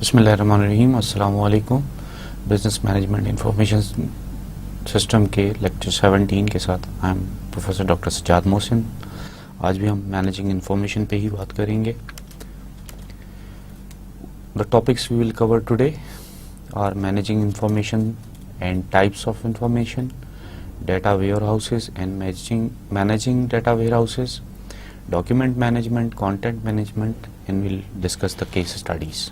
بسم اللہ الرحمن الرحیم. السلام علیکم. بزنس مینجمنٹ انفارمیشن سسٹم کے لیکچر 17 کے ساتھ I am professor doctor Sajjad Mohsin. آج بھی ہم مینیجنگ انفارمیشن پہ ہی بات کریں گے. The topics we will cover today are managing information and types of information, data warehouses and managing data warehouses, document management, content management, and we'll discuss the case studies.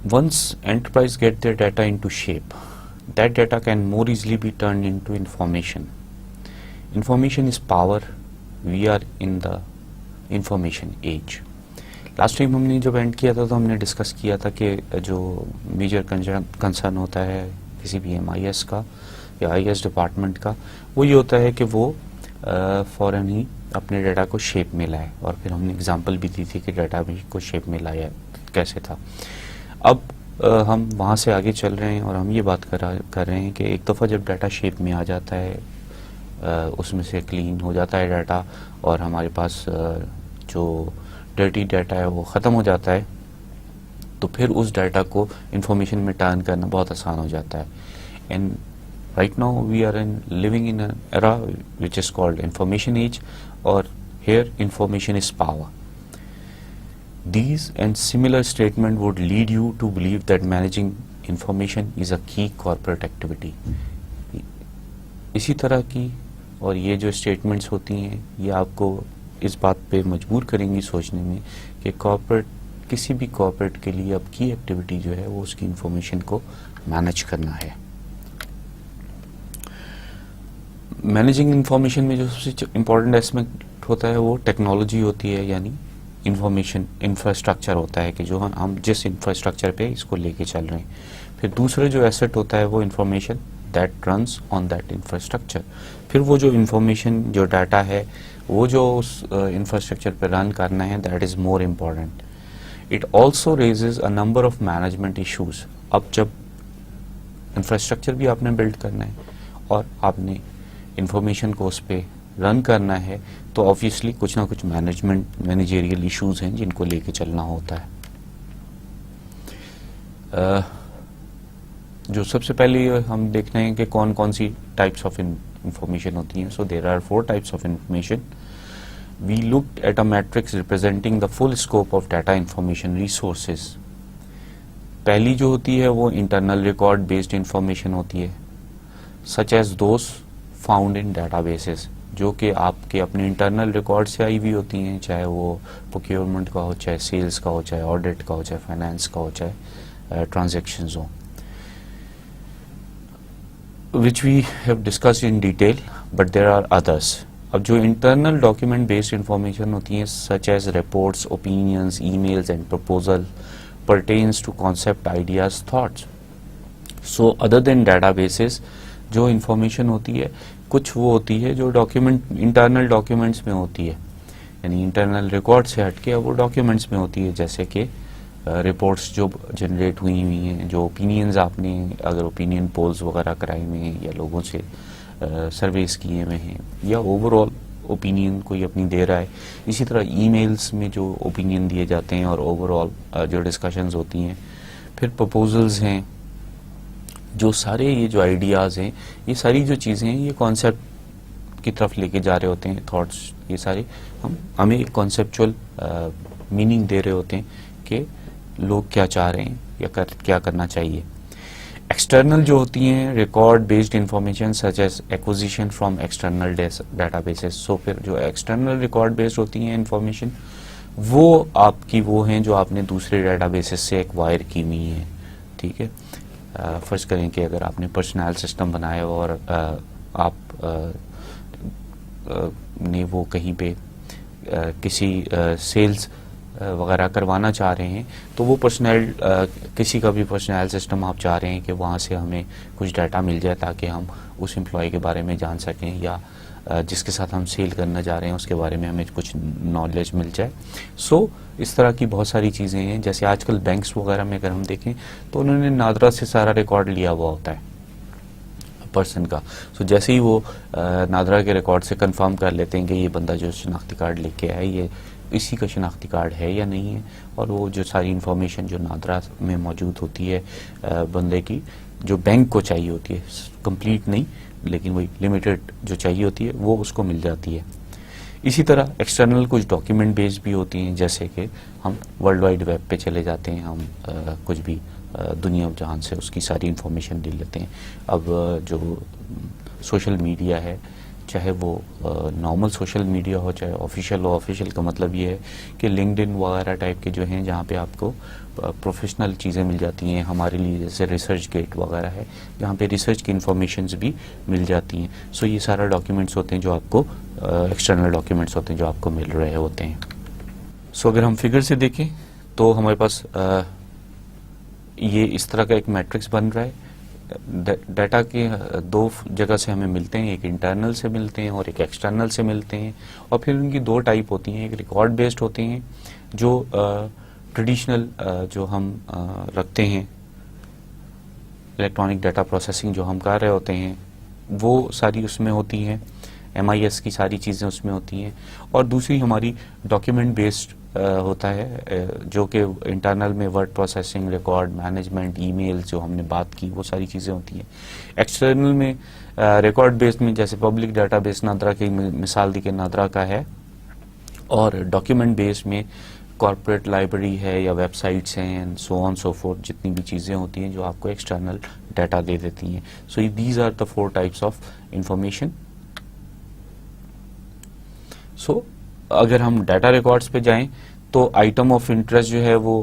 Once enterprise get their data into shape, that data can more easily be turned into information. Information is power. We are in the information age. Last time ہم نے جب and کیا تھا تو ہم نے discuss کیا تھا کہ جو میجر کنسرن ہوتا ہے کسی بھی ایم آئی ایس کا یا آئی ایس ڈپارٹمنٹ کا, وہ یہ ہوتا ہے کہ وہ فوراً ہی اپنے ڈیٹا کو شیپ میں لائے. اور پھر ہم نے اگزامپل بھی دی تھی کہ ڈیٹا بھی کو شیپ میں لایا کیسے تھا. اب ہم وہاں سے آگے چل رہے ہیں اور ہم یہ بات کر رہے ہیں کہ ایک دفعہ جب ڈیٹا شیپ میں آ جاتا ہے, اس میں سے کلین ہو جاتا ہے ڈیٹا اور ہمارے پاس جو ڈرٹی ڈیٹا ہے وہ ختم ہو جاتا ہے, تو پھر اس ڈیٹا کو انفارمیشن میں ٹرن کرنا بہت آسان ہو جاتا ہے. And right now we are living in an era which is called information age, or here information is power. These and similar statement would lead you to believe that managing information is a key corporate activity. اسی طرح کی اور یہ جو statements ہوتی ہیں یہ آپ کو اس بات پہ مجبور کریں گی سوچنے میں کہ کسی بھی کارپوریٹ کے لیے اب کی ایکٹیویٹی جو ہے وہ اس کی انفارمیشن کو مینیج کرنا ہے. مینیجنگ انفارمیشن میں جو سب سے امپورٹنٹ ایسپیکٹ ہوتا ہے وہ ٹیکنالوجی ہوتی ہے, یعنی انفارمیشن انفراسٹرکچر ہوتا ہے کہ جو ہم جس انفراسٹرکچر پہ اس کو لے کے چل رہے ہیں. پھر دوسرا جو ایسٹ ہوتا ہے وہ information that runs on that infrastructure. پھر وہ جو انفارمیشن جو ڈیٹا ہے وہ جو اس انفراسٹرکچر پہ رن کرنا ہے, that is more important. It also raises a number of management issues. اب جب انفراسٹرکچر بھی آپ نے بلڈ کرنا ہے اور آپ نے انفارمیشن کو اس پہ رن کرنا ہے, تو آبویسلی کچھ نہ کچھ مینیجریل ایشوز ہیں جن کو لے کے چلنا ہوتا ہے. جو سب سے پہلے ہم دیکھ رہے ہیں کہ کون کون سی ٹائپس آف انفارمیشن ہوتی ہیں. So there are 4 types of information. We looked at a matrix representing the full scope of data information resources. پہلی جو ہوتی ہے وہ انٹرنل ریکارڈ بیسڈ انفارمیشن ہوتی ہے, such as those found in databases, جو کہ آپ کے اپنے انٹرنل ریکارڈ سے آئی ہوئی ہوتی ہیں, چاہے وہ پروکیورمنٹ کا ہو, چاہے سیلز کا ہو, چاہے آڈٹ کا ہو, چاہے فائنانس کا ہو, چاہے ٹرانزیکشنز ہوں, which we have discussed in detail, but there are others. اب جو انٹرنل ڈاکیومنٹ بیسڈ انفارمیشن ہوتی ہیں such as reports, opinions, e males and proposal pertains to concept, ideas, thoughts. So other than databases, جو information ہوتی ہے کچھ وہ ہوتی ہے جو ڈاکیومنٹ انٹرنل ڈاکیومنٹس میں ہوتی ہے, یعنی انٹرنل ریکارڈ سے ہٹ کے وہ ڈاکیومنٹس میں ہوتی ہے, جیسے کہ رپورٹس جو جنریٹ ہوئی ہیں, جو اوپینینز آپ نے اگر اوپینین پولز وغیرہ کرائے ہوئے ہیں یا لوگوں سے سرویز کیے ہوئے ہیں, یا اوور آل اوپینین کوئی اپنی دے رہا ہے. اسی طرح ای میلز میں جو اوپینین دیے جاتے ہیں اور اوور آل جو ڈسکشنز ہوتی ہیں. پھر پرپوزلز ہیں, جو سارے یہ جو آئیڈیاز ہیں, یہ ساری جو چیزیں ہیں یہ کانسیپٹ کی طرف لے کے جا رہے ہوتے ہیں. تھاٹس یہ سارے ہمیں ایک کانسیپچول میننگ دے رہے ہوتے ہیں کہ لوگ کیا چاہ رہے ہیں یا کیا کرنا چاہیے. ایکسٹرنل جو ہوتی ہیں record based information such as acquisition from external databases. So پھر جو ایکسٹرنل ریکارڈ بیسڈ ہوتی ہیں انفارمیشن وہ آپ کی وہ ہیں جو آپ نے دوسرے ڈیٹا بیسز سے ایکوائر کی ہوئی ہیں. ٹھیک ہے, فرض کریں کہ اگر آپ نے پرسنل سسٹم بنایا اور آپ نے وہ کہیں پہ کسی سیلز وغیرہ کروانا چاہ رہے ہیں, تو وہ کسی کا بھی پرسنل سسٹم آپ چاہ رہے ہیں کہ وہاں سے ہمیں کچھ ڈیٹا مل جائے تاکہ ہم اس امپلائی کے بارے میں جان سکیں, یا جس کے ساتھ ہم سیل کرنا چاہ رہے ہیں اس کے بارے میں ہمیں کچھ نالج مل جائے. سو اس طرح کی بہت ساری چیزیں ہیں. جیسے آج کل بینکس وغیرہ میں اگر ہم دیکھیں تو انہوں نے نادرا سے سارا ریکارڈ لیا ہوا ہوتا ہے پرسن کا. سو جیسے ہی وہ نادرا کے ریکارڈ سے کنفرم کر لیتے ہیں کہ یہ بندہ جو شناختی کارڈ لے کے آیا یہ اسی کا شناختی کارڈ ہے یا نہیں ہے، اور وہ جو ساری انفارمیشن جو نادرا میں موجود ہوتی ہے بندے کی، جو بینک کو چاہیے ہوتی ہے، کمپلیٹ نہیں لیکن وہی لمیٹڈ جو چاہیے ہوتی ہے، وہ اس کو مل جاتی ہے. اسی طرح ایکسٹرنل کچھ ڈاکیومنٹ بیس بھی ہوتی ہیں، جیسے کہ ہم ورلڈ وائڈ ویب پہ چلے جاتے ہیں، ہم کچھ بھی دنیا جہان سے اس کی ساری انفارمیشن لے لیتے ہیں. اب جو سوشل میڈیا ہے، چاہے وہ نارمل سوشل میڈیا ہو چاہے آفیشیل ہو، آفیشیل کا مطلب یہ ہے کہ لنکڈ ان وغیرہ ٹائپ کے جو ہیں جہاں پہ آپ کو پروفیشنل چیزیں مل جاتی ہیں، ہمارے لیے جیسے ریسرچ گیٹ وغیرہ ہے جہاں پہ ریسرچ کی انفارمیشنز بھی مل جاتی ہیں. سو یہ سارا ڈاکیومنٹس ہوتے ہیں جو آپ کو ایکسٹرنل ڈاکیومنٹس ہوتے ہیں جو آپ کو مل رہے ہوتے ہیں. سو اگر ہم فگر سے دیکھیں تو ہمارے پاس یہ اس طرح کا ایک میٹرکس بن رہا ہے. ڈیٹا کے دو جگہ سے ہمیں ملتے ہیں، ایک انٹرنل سے ملتے ہیں اور ایک ایکسٹرنل سے ملتے ہیں، اور پھر ان کی دو ٹائپ ہوتی ہیں. ایک ریکارڈ بیسڈ ہوتے ہیں جو ٹریڈیشنل جو ہم رکھتے ہیں، الیکٹرانک ڈیٹا پروسیسنگ جو ہم کر رہے ہوتے ہیں وہ ساری اس میں ہوتی ہیں، MIS کی ساری چیزیں اس میں ہوتی ہیں. اور دوسری ہماری ڈاکیومنٹ بیسڈ ہوتا ہے جو کہ انٹرنل میں ورڈ پروسیسنگ، ریکارڈ مینجمنٹ، ای میل جو ہم نے بات کی وہ ساری چیزیں ہوتی ہیں. ایکسٹرنل میں ریکارڈ بیس میں جیسے پبلک ڈیٹا بیس نادرا کی مثال دی کہ نادرا کا ہے، اور ڈاکیومنٹ بیس میں کارپوریٹ لائبریری ہے یا ویب سائٹس ہیں، سو آن سو فورتھ، جتنی بھی چیزیں ہوتی ہیں جو آپ کو ایکسٹرنل ڈیٹا دے دیتی ہیں. So these are the 4 types of information. So اگر ہم ڈیٹا ریکارڈز پہ جائیں تو آئٹم آف انٹرسٹ جو ہے وہ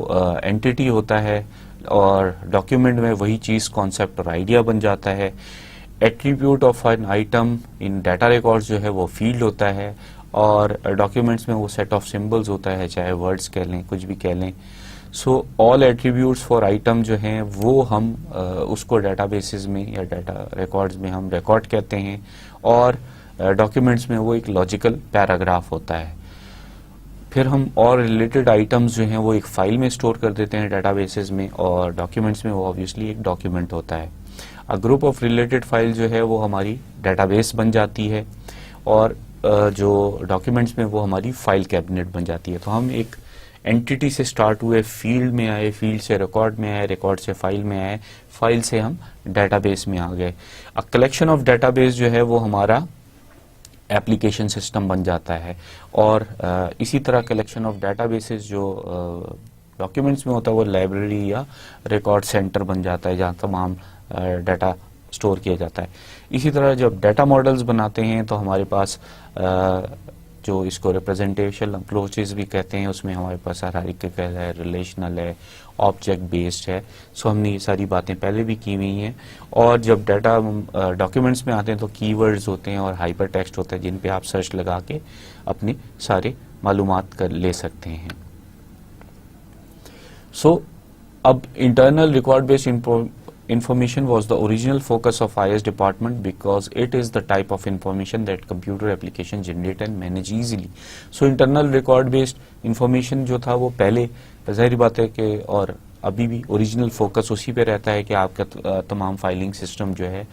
اینٹیٹی ہوتا ہے، اور ڈاکیومنٹ میں وہی چیز کانسیپٹ اور آئیڈیا بن جاتا ہے. Attribute of an item in data records جو ہے وہ فیلڈ ہوتا ہے، اور ڈاکیومنٹس میں وہ سیٹ آف سمبلز ہوتا ہے، چاہے ورڈز کہہ لیں کچھ بھی کہہ لیں. سو آل ایٹریبیوٹس فار آئٹم جو ہیں وہ ہم اس کو ڈیٹا بیسز میں یا ڈیٹا ریکارڈز میں ہم ریکارڈ کہتے ہیں، اور ڈاکیومنٹس میں وہ ایک لاجیکل پیراگراف ہوتا ہے. پھر ہم اور ریلیٹڈ آئٹمز جو ہیں وہ ایک فائل میں اسٹور کر دیتے ہیں ڈیٹا بیسز میں، اور ڈاکیومنٹس میں وہ آبویسلی ایک ڈاکیومنٹ ہوتا ہے. گروپ آف ریلیٹڈ فائل جو ہے وہ ہماری ڈیٹا بیس بن جاتی ہے، اور جو ڈاکیومنٹس میں وہ ہماری فائل کیبنٹ بن جاتی ہے. تو ہم ایک اینٹیٹی سے سٹارٹ ہوئے، فیلڈ میں آئے، فیلڈ سے ریکارڈ میں آئے، ریکارڈ سے فائل میں آئے، فائل سے ہم ڈیٹا بیس میں آ گئے. کلیکشن آف ڈیٹا بیس جو ہے وہ ہمارا ایپلیکیشن سسٹم بن جاتا ہے. اور اسی طرح کلیکشن آف ڈیٹا بیسز جو ڈاکیومنٹس میں ہوتا ہے وہ لائبریری یا ریکارڈ سینٹر بن جاتا ہے جہاں تمام ڈیٹا سٹور کیا جاتا ہے. اسی طرح جب ڈیٹا ماڈلز بناتے ہیں تو ہمارے پاس جو اس کو ریپرزنٹیشن اپروچز بھی کہتے ہیں، اس میں ہمارے پاس ہائرارکیکل ہے، ریلیشنل ہے، آبجیکٹ بیسڈ ہے. سو ہم نے یہ ساری باتیں پہلے بھی کی ہوئی ہیں. اور جب ڈیٹا ڈاکیومنٹس میں آتے ہیں تو کی ورڈز ہوتے ہیں اور ہائپر ٹیکسٹ ہوتا ہے جن پہ آپ سرچ لگا کے اپنے سارے معلومات کر لے سکتے ہیں. سو اب internal record based information was the original focus of IS department because it is the type of information that computer application generate and manage easily. So internal record based information جو تھا وہ پہلے ظاہری بات ہے کہ اور ابھی بھی اوریجنل فوکس اسی پہ رہتا ہے کہ آپ کا تمام فائلنگ سسٹم جو ہے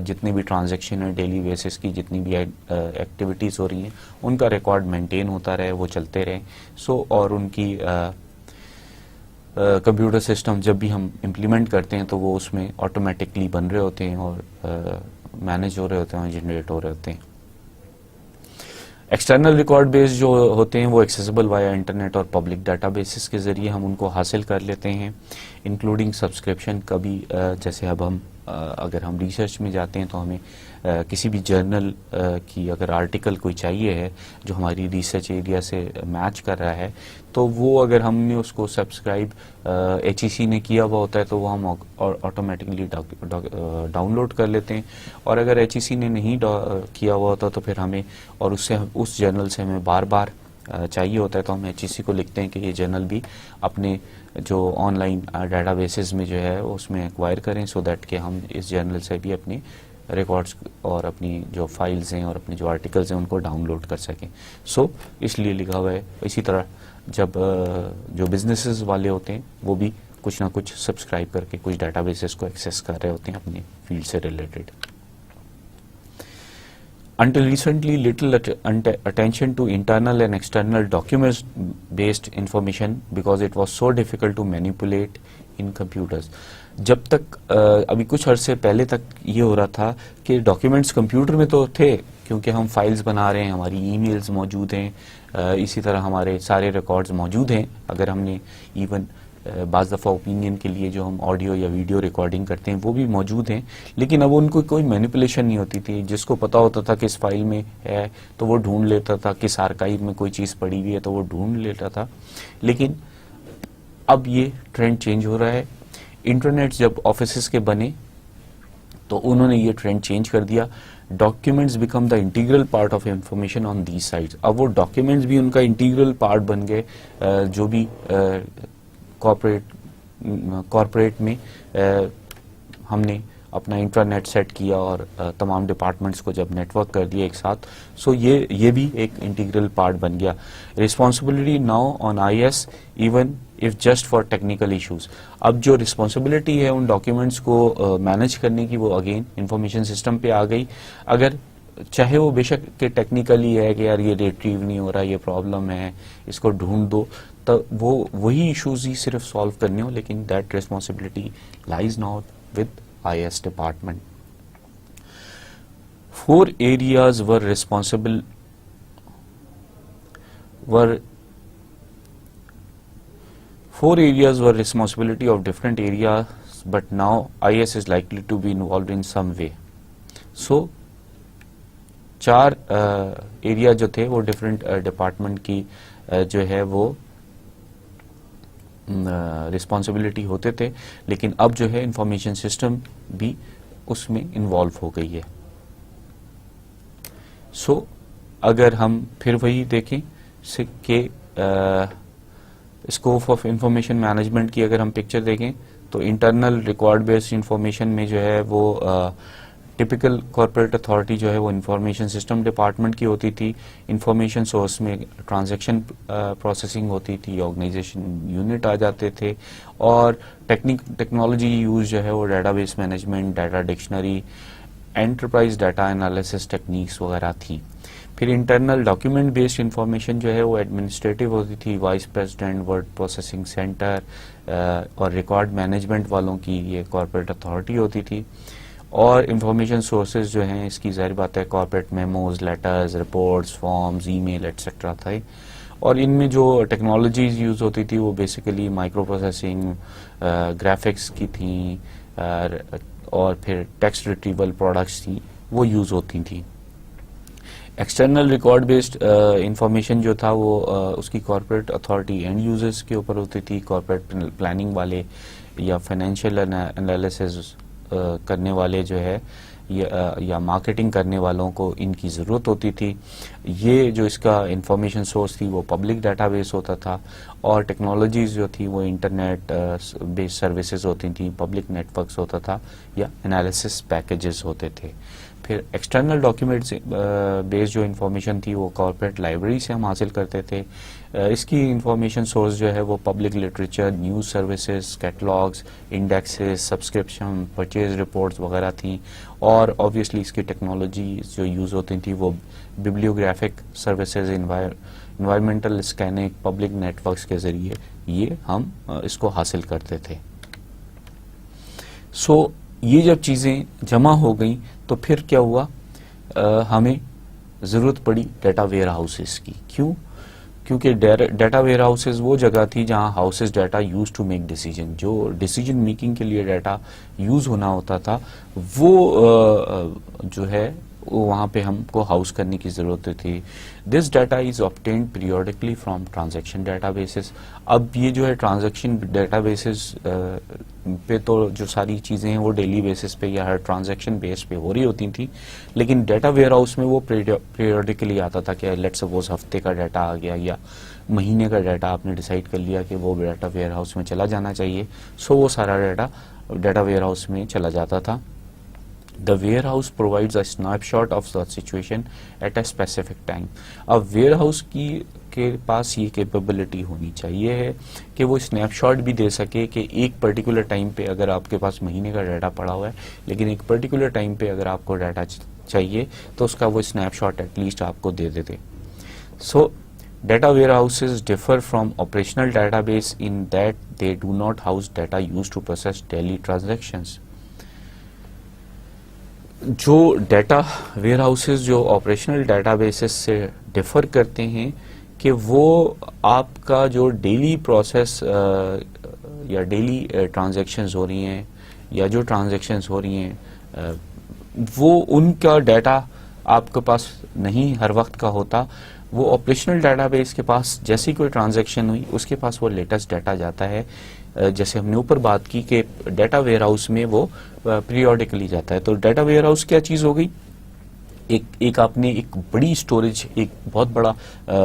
جتنے بھی ٹرانزیکشن ہے ڈیلی بیسس کی جتنی بھی ایکٹیویٹیز ہو رہی ہیں ان کا ریکارڈ مینٹین ہوتا رہے، وہ چلتے رہیں. سو اور ان کی کمپیوٹر سسٹم جب بھی ہم امپلیمنٹ کرتے ہیں تو وہ اس میں آٹومیٹکلی بن رہے ہوتے ہیں اور مینیج ہو رہے ہوتے ہیں اور جنریٹ ہو رہے ہوتے ہیں. ایکسٹرنل ریکارڈ بیس جو ہوتے ہیں وہ ایکسیسیبل وایا انٹرنیٹ اور پبلک ڈیٹا بیسز کے ذریعے ہم ان کو حاصل کر لیتے ہیں، انکلوڈنگ سبسکرپشن. کبھی جیسے اب ہم اگر ہم ریسرچ میں جاتے ہیں تو ہمیں کسی بھی جرنل کی اگر آرٹیکل کوئی چاہیے ہے جو ہماری ریسرچ ایریا سے میچ کر رہا ہے تو وہ اگر ہم نے اس کو سبسکرائب HEC نے کیا ہوا ہوتا ہے تو وہ ہم آٹومیٹکلی ڈاؤن لوڈ کر لیتے ہیں. اور اگر HEC نے نہیں کیا ہوا ہوتا تو پھر ہمیں اور اس جرنل سے ہمیں بار بار چاہیے ہوتا ہے تو ہم HEC کو لکھتے ہیں کہ یہ جرنل بھی اپنے جو آن لائن ڈیٹا بیسز میں جو ہے اس میں ایکوائر کریں سو دیٹ کہ ہم اس جرنل سے بھی اپنے ریکارڈز اور اپنی جو فائلز ہیں اور اپنے جو آرٹیکلز ہیں ان کو ڈاؤن لوڈ کر سکیں. سو اس لیے لکھا ہوا ہے. اسی طرح جب جو بزنسز والے ہوتے ہیں وہ بھی کچھ نہ کچھ سبسکرائب کر کے کچھ ڈیٹا بیسز کو ایکسیس کر رہے ہوتے ہیں اپنے فیلڈ سے related. Until recently, little attention to internal and external documents-based information because it was so difficult to manipulate in computers. جب تک ابھی کچھ عرصے پہلے تک یہ ہو رہا تھا کہ ڈاکیومنٹس کمپیوٹر میں تو تھے کیونکہ ہم فائلز بنا رہے ہیں, ہماری ای میلز موجود ہیں, اسی طرح ہمارے سارے ریکارڈز موجود ہیں. اگر ہم نے ایون بعض دفعہ اوپینین کے لیے جو ہم آڈیو یا ویڈیو ریکارڈنگ کرتے ہیں وہ بھی موجود ہیں, لیکن اب ان کو کوئی مینیپولیشن نہیں ہوتی تھی. جس کو پتا ہوتا تھا کہ اس فائل میں ہے تو وہ ڈھونڈ لیتا تھا, کس آرکائیو میں کوئی چیز پڑی ہوئی ہے تو وہ ڈھونڈ لیتا تھا. لیکن اب یہ ٹرینڈ چینج ہو رہا ہے. انٹرنیٹ جب آفیسز کے بنے تو انہوں نے یہ ٹرینڈ چینج کر دیا. Documents become the integral part of information on these sites. اب وہ ڈاکیومنٹس بھی ان کا انٹیگرل پارٹ بن گئے. جو بھی کارپوریٹ میں ہم نے اپنا انٹرنیٹ سیٹ کیا اور تمام ڈپارٹمنٹس کو جب نیٹ ورک کر دیا ایک ساتھ, سو یہ بھی ایک انٹیگرل پارٹ بن گیا. Responsibility now on I S even if just for technical issues. اب جو رسپانسبلٹی ہے ان ڈاکیومنٹس کو مینج کرنے کی وہ اگین انفارمیشن سسٹم پہ آ گئی. اگر چاہے وہ بے شک کہ ٹیکنیکلی ہے کہ یار یہ ریٹریو نہیں ہو رہا, یہ پرابلم ہے, اس کو ڈھونڈ دو, تو وہی ایشوز ہی صرف سالو کرنے ہو, لیکن that responsibility لائز now with IS department. Four areas were responsibility of different areas, but now IS is likely to be involved in some way. So چار ایریا جو تھے وہ ڈفرینٹ ڈپارٹمنٹ کی جو ہے وہ رسپانسبلٹی ہوتے تھے, لیکن اب جو ہے انفارمیشن سسٹم بھی اس میں انوالو ہو گئی ہے. سو اگر ہم پھر وہی دیکھیں کہ اسکوپ آف انفارمیشن مینجمنٹ کی اگر ہم پکچر دیکھیں تو انٹرنل ریکارڈ بیسڈ انفارمیشن میں جو ہے وہ ٹپیکل کارپوریٹ اتھارٹی جو ہے وہ انفارمیشن سسٹم ڈپارٹمنٹ کی ہوتی تھی. انفارمیشن سورس میں ٹرانزیکشن پروسیسنگ ہوتی تھی, آرگنائزیشن یونٹ آ جاتے تھے, اور ٹیکنالوجی یوز جو ہے وہ data base management, data dictionary, enterprise data analysis techniques وغیرہ تھی. پھر انٹرنل ڈاکیومنٹ بیسڈ انفارمیشن جو ہے وہ ایڈمنسٹریٹو ہوتی تھی, vice president, word processing centre اور ریکارڈ مینجمنٹ والوں کی یہ کارپوریٹ اتھارٹی ہوتی تھی. اور انفارمیشن سورسز جو ہیں اس کی ظاہر بات ہے corporate memos, letters, reports, forms, email etcetera تھے. اور ان میں جو ٹیکنالوجیز یوز ہوتی تھی وہ بیسیکلی مائکرو پروسیسنگ, گرافکس کی تھیں, اور پھر ٹیکسٹ ریٹریول پروڈکٹس تھیں وہ یوز ہوتی تھیں. ایکسٹرنل ریکارڈ بیسڈ انفارمیشن جو تھا وہ اس کی کارپوریٹ اتھارٹی اینڈ یوزرز کے اوپر ہوتی تھی. کارپوریٹ پلاننگ والے یا فائنینشیل انالیسز کرنے والے جو ہے یا مارکیٹنگ کرنے والوں کو ان کی ضرورت ہوتی تھی. یہ جو اس کا انفارمیشن سورس تھی وہ پبلک ڈیٹا بیس ہوتا تھا, اور ٹیکنالوجیز جو تھی وہ انٹرنیٹ بیس سروسز ہوتی تھیں, پبلک نیٹ ورکس ہوتا تھا, یا انالیسس پیکیجز ہوتے تھے. پھر ایکسٹرنل ڈاکیومنٹس بیس جو انفارمیشن تھی وہ کارپوریٹ لائبریری سے ہم حاصل کرتے تھے. اس کی انفارمیشن سورس جو ہے وہ public literature, news services, catalogues, indexes, subscription, purchase reports وغیرہ تھیں. اور آبویسلی اس کی ٹیکنالوجی جو یوز ہوتی تھی وہ bibliographic services, environmental scanning, public networks کے ذریعے یہ ہم اس کو حاصل کرتے تھے. سو یہ جب چیزیں جمع ہو گئیں تو پھر کیا ہوا, ہمیں ضرورت پڑی ڈیٹا ویئر ہاؤسز کی. کیوں؟ کیونکہ ڈیٹا ویئر ہاؤسز وہ جگہ تھی جہاں houses data use to make decision, جو ڈیسیجن میکنگ کے لیے ڈیٹا یوز ہونا ہوتا تھا وہ جو ہے وہاں پہ ہم کو ہاؤس کرنے کی ضرورت تھی. This data is obtained periodically from transaction databases. اب یہ جو ہے ٹرانزیکشن ڈیٹا بیسز پہ تو جو ساری چیزیں ہیں وہ ڈیلی بیسس پہ یا ہر ٹرانزیکشن بیس پہ ہو رہی ہوتی تھیں, لیکن ڈیٹا ویئر ہاؤس میں وہ پیریوڈکلی آتا تھا کہ لیٹ سپوز ہفتے کا ڈیٹا آ گیا یا مہینے کا ڈیٹا آپ نے ڈیسائیڈ کر لیا کہ وہ ڈیٹا ویئر ہاؤس میں چلا جانا چاہیے. سو وہ سارا ڈیٹا ویئر ہاؤس میں چلا جاتا تھا. The warehouse provides a snapshot of the situation at a specific time. اب warehouse کے پاس یہ کیپیبلٹی ہونی چاہیے ہے کہ وہ اسنیپ شاٹ بھی دے سکے کہ ایک پرٹیکولر ٹائم پہ اگر آپ کے پاس مہینے کا ڈیٹا پڑا ہوا ہے لیکن ایک پرٹیکولر ٹائم پہ اگر آپ کو ڈیٹا چاہیے تو اس کا وہ اسنیپ شاٹ ایٹ لیسٹ آپ کو دے دیتے. سو data warehouses differ from operational database in that they do not house data used to process daily transactions. جو ڈیٹا ویئر ہاؤسز جو آپریشنل ڈیٹا بیسز سے ڈیفر کرتے ہیں کہ وہ آپ کا جو ڈیلی پروسیس یا ڈیلی ٹرانزیکشنز ہو رہی ہیں یا جو ٹرانزیکشنز ہو رہی ہیں وہ ان کا ڈیٹا آپ کے پاس نہیں ہر وقت کا ہوتا. وہ آپریشنل ڈیٹا بیس کے پاس جیسی کوئی ٹرانزیکشن ہوئی اس کے پاس وہ لیٹسٹ ڈیٹا جاتا ہے. جیسے ہم نے اوپر بات کی کہ ڈیٹا ویئر ہاؤس میں وہ پیریوڈیکلی جاتا ہے. تو ڈیٹا ویئر ہاؤس کیا چیز ہو گئی؟ ایک آپ نے ایک بڑی اسٹوریج، ایک بہت بڑا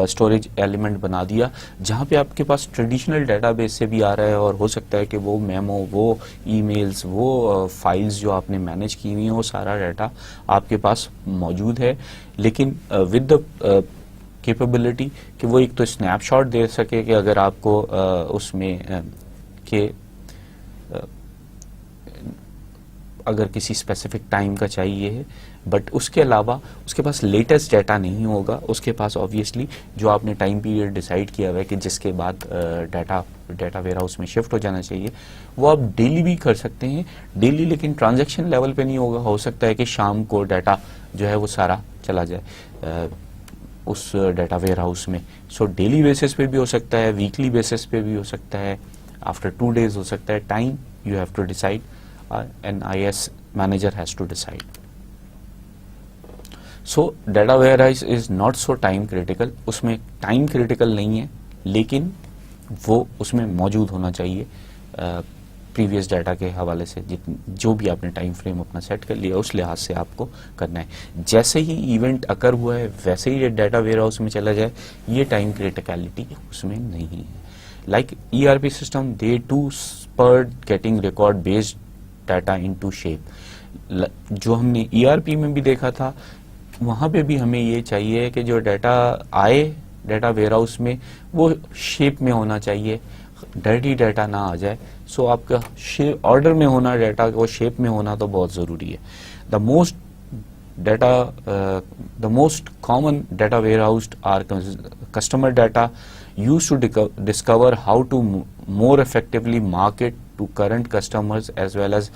اسٹوریج ایلیمنٹ بنا دیا جہاں پہ آپ کے پاس ٹریڈیشنل ڈیٹا بیس سے بھی آ رہا ہے اور ہو سکتا ہے کہ وہ میمو، وہ ای میلز، وہ فائلز جو آپ نے مینیج کی ہوئی ہیں وہ سارا ڈیٹا آپ کے پاس موجود ہے. لیکن ود دا کیپیبلٹی کہ وہ ایک تو اسنیپ شاٹ دے سکے کہ اگر آپ کو اس میں کہ اگر کسی اسپیسیفک ٹائم کا چاہیے ہے بٹ اس کے علاوہ اس کے پاس لیٹسٹ ڈیٹا نہیں ہوگا. اس کے پاس آبویسلی جو آپ نے ٹائم پیریڈ ڈیسائیڈ کیا ہوا ہے کہ جس کے بعد ڈیٹا ویئر ہاؤس میں شفٹ ہو جانا چاہیے وہ آپ ڈیلی بھی کر سکتے ہیں ڈیلی، لیکن ٹرانزیکشن لیول پہ نہیں ہوگا. ہو سکتا ہے کہ شام کو ڈیٹا جو ہے وہ سارا چلا جائے اس ڈیٹا ویئر ہاؤس میں. سو ڈیلی بیسس پہ بھی ہو سکتا ہے، ویکلی بیسس پہ بھی ہو سکتا ہے، آفٹر 2 days ہو سکتا ہے. Time you have to decide, an I S manager has to decide. So data warehouse is not so time critical. اس میں ٹائم کریٹیکل نہیں ہے لیکن وہ اس میں موجود ہونا چاہیے پریویس ڈیٹا کے حوالے سے. جو بھی آپ نے ٹائم فریم اپنا سیٹ کر لیا اس لحاظ سے آپ کو کرنا ہے. جیسے ہی ایونٹ اکر ہوا ہے ویسے ہی ڈیٹا ویئر ہاؤس میں چلا جائے، یہ ٹائم کریٹیکلٹی اس میں نہیں ہے. Like ERP system they too spurred getting record based data into shape. جو ہم نے ERP میں بھی دیکھا تھا وہاں پہ بھی ہمیں یہ چاہیے کہ جو ڈیٹا آئے ڈیٹا ویئر ہاؤس میں وہ شیپ میں ہونا چاہیے، ڈرٹی ڈیٹا نہ آ جائے. سو آپ کا آرڈر میں ہونا ڈیٹا وہ شیپ میں ہونا تو بہت ضروری ہے. the most common data warehoused are customer data used to discover how to more effectively market to current customers as well as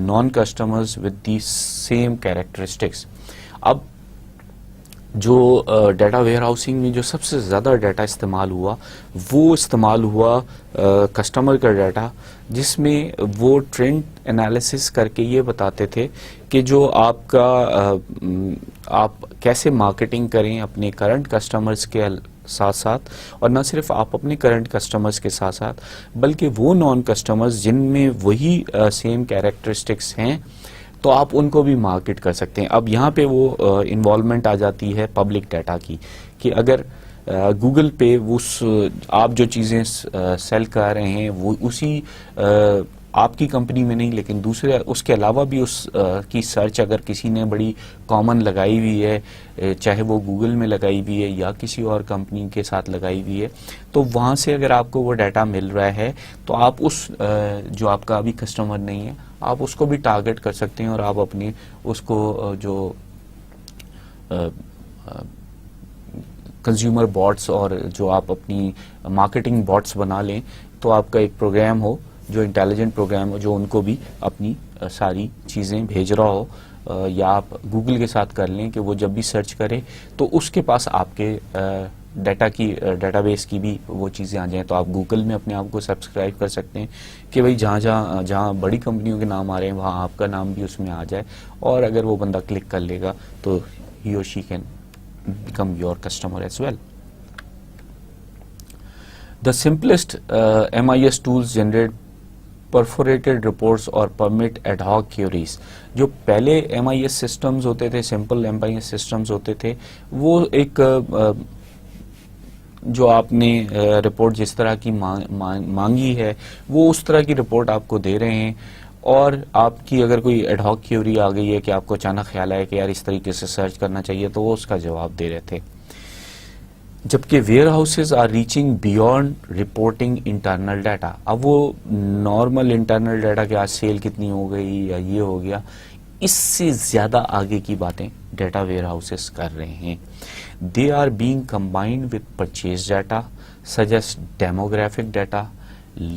non-customers with the same characteristics. اب جو ڈیٹا ویئر ہاؤسنگ میں جو سب سے زیادہ ڈیٹا استعمال ہوا customer کا data, جس میں وہ ٹرینڈ انالیسس کر کے یہ بتاتے تھے کہ جو آپ کا آپ کیسے مارکیٹنگ کریں اپنے کرنٹ کسٹمرز کے ساتھ ساتھ، اور نہ صرف آپ اپنے کرنٹ کسٹمرز کے ساتھ ساتھ بلکہ وہ نان کسٹمرز جن میں وہی سیم کیریکٹرسٹکس ہیں تو آپ ان کو بھی مارکیٹ کر سکتے ہیں. اب یہاں پہ وہ انوالومنٹ آ جاتی ہے پبلک ڈیٹا کی کہ اگر گوگل پہ آپ جو چیزیں سیل کر رہے ہیں وہ اسی آپ کی کمپنی میں نہیں لیکن دوسرے اس کے علاوہ بھی اس کی سرچ اگر کسی نے بڑی کامن لگائی ہوئی ہے، چاہے وہ گوگل میں لگائی ہوئی ہے یا کسی اور کمپنی کے ساتھ لگائی ہوئی ہے، تو وہاں سے اگر آپ کو وہ ڈیٹا مل رہا ہے تو آپ اس جو آپ کا ابھی کسٹمر نہیں ہے آپ اس کو بھی ٹارگٹ کر سکتے ہیں اور آپ اپنے اس کو جو کنزیومر باٹس اور جو آپ اپنی مارکیٹنگ باٹس بنا لیں تو آپ کا ایک پروگرام ہو جو انٹیلیجنٹ پروگرام ہو جو ان کو بھی اپنی ساری چیزیں بھیج رہا ہو، یا آپ گوگل کے ساتھ کر لیں کہ وہ جب بھی سرچ کرے تو اس کے پاس آپ کے ڈیٹا بیس کی بھی وہ چیزیں آ جائیں. تو آپ گوگل میں اپنے آپ کو سبسکرائب کر سکتے ہیں کہ بھائی جہاں بڑی کمپنیوں کے نام آ رہے ہیں وہاں آپ کا نام بھی اس میں آ جائے، اور اگر وہ بندہ کلک کر لے گا تو ہی اور she can become your customer as well. The simplest MIS tools generate perforated reports اور permit ad hoc queries. جو پہلے MIS systems ہوتے تھے، simple MIS systems ہوتے تھے، وہ ایک جو آپ نے رپورٹ جس طرح کی مانگی ہے وہ اس طرح کی رپورٹ آپ کو دے رہے ہیں، اور آپ کی اگر کوئی ایڈ ہاک کیوری آ گئی ہے کہ آپ کو اچانک خیال آیا کہ یار اس طریقے سے سرچ کرنا چاہیے، تو وہ اس کا جواب دے رہے تھے. جبکہ warehouses are reaching beyond reporting internal data. اب وہ نارمل انٹرنل ڈیٹا کہ آج سیل کتنی ہو گئی یا یہ ہو گیا، اس سے زیادہ آگے کی باتیں ڈیٹا ویئر ہاؤسز کر رہے ہیں. They are being combined with purchase data such as demographic data,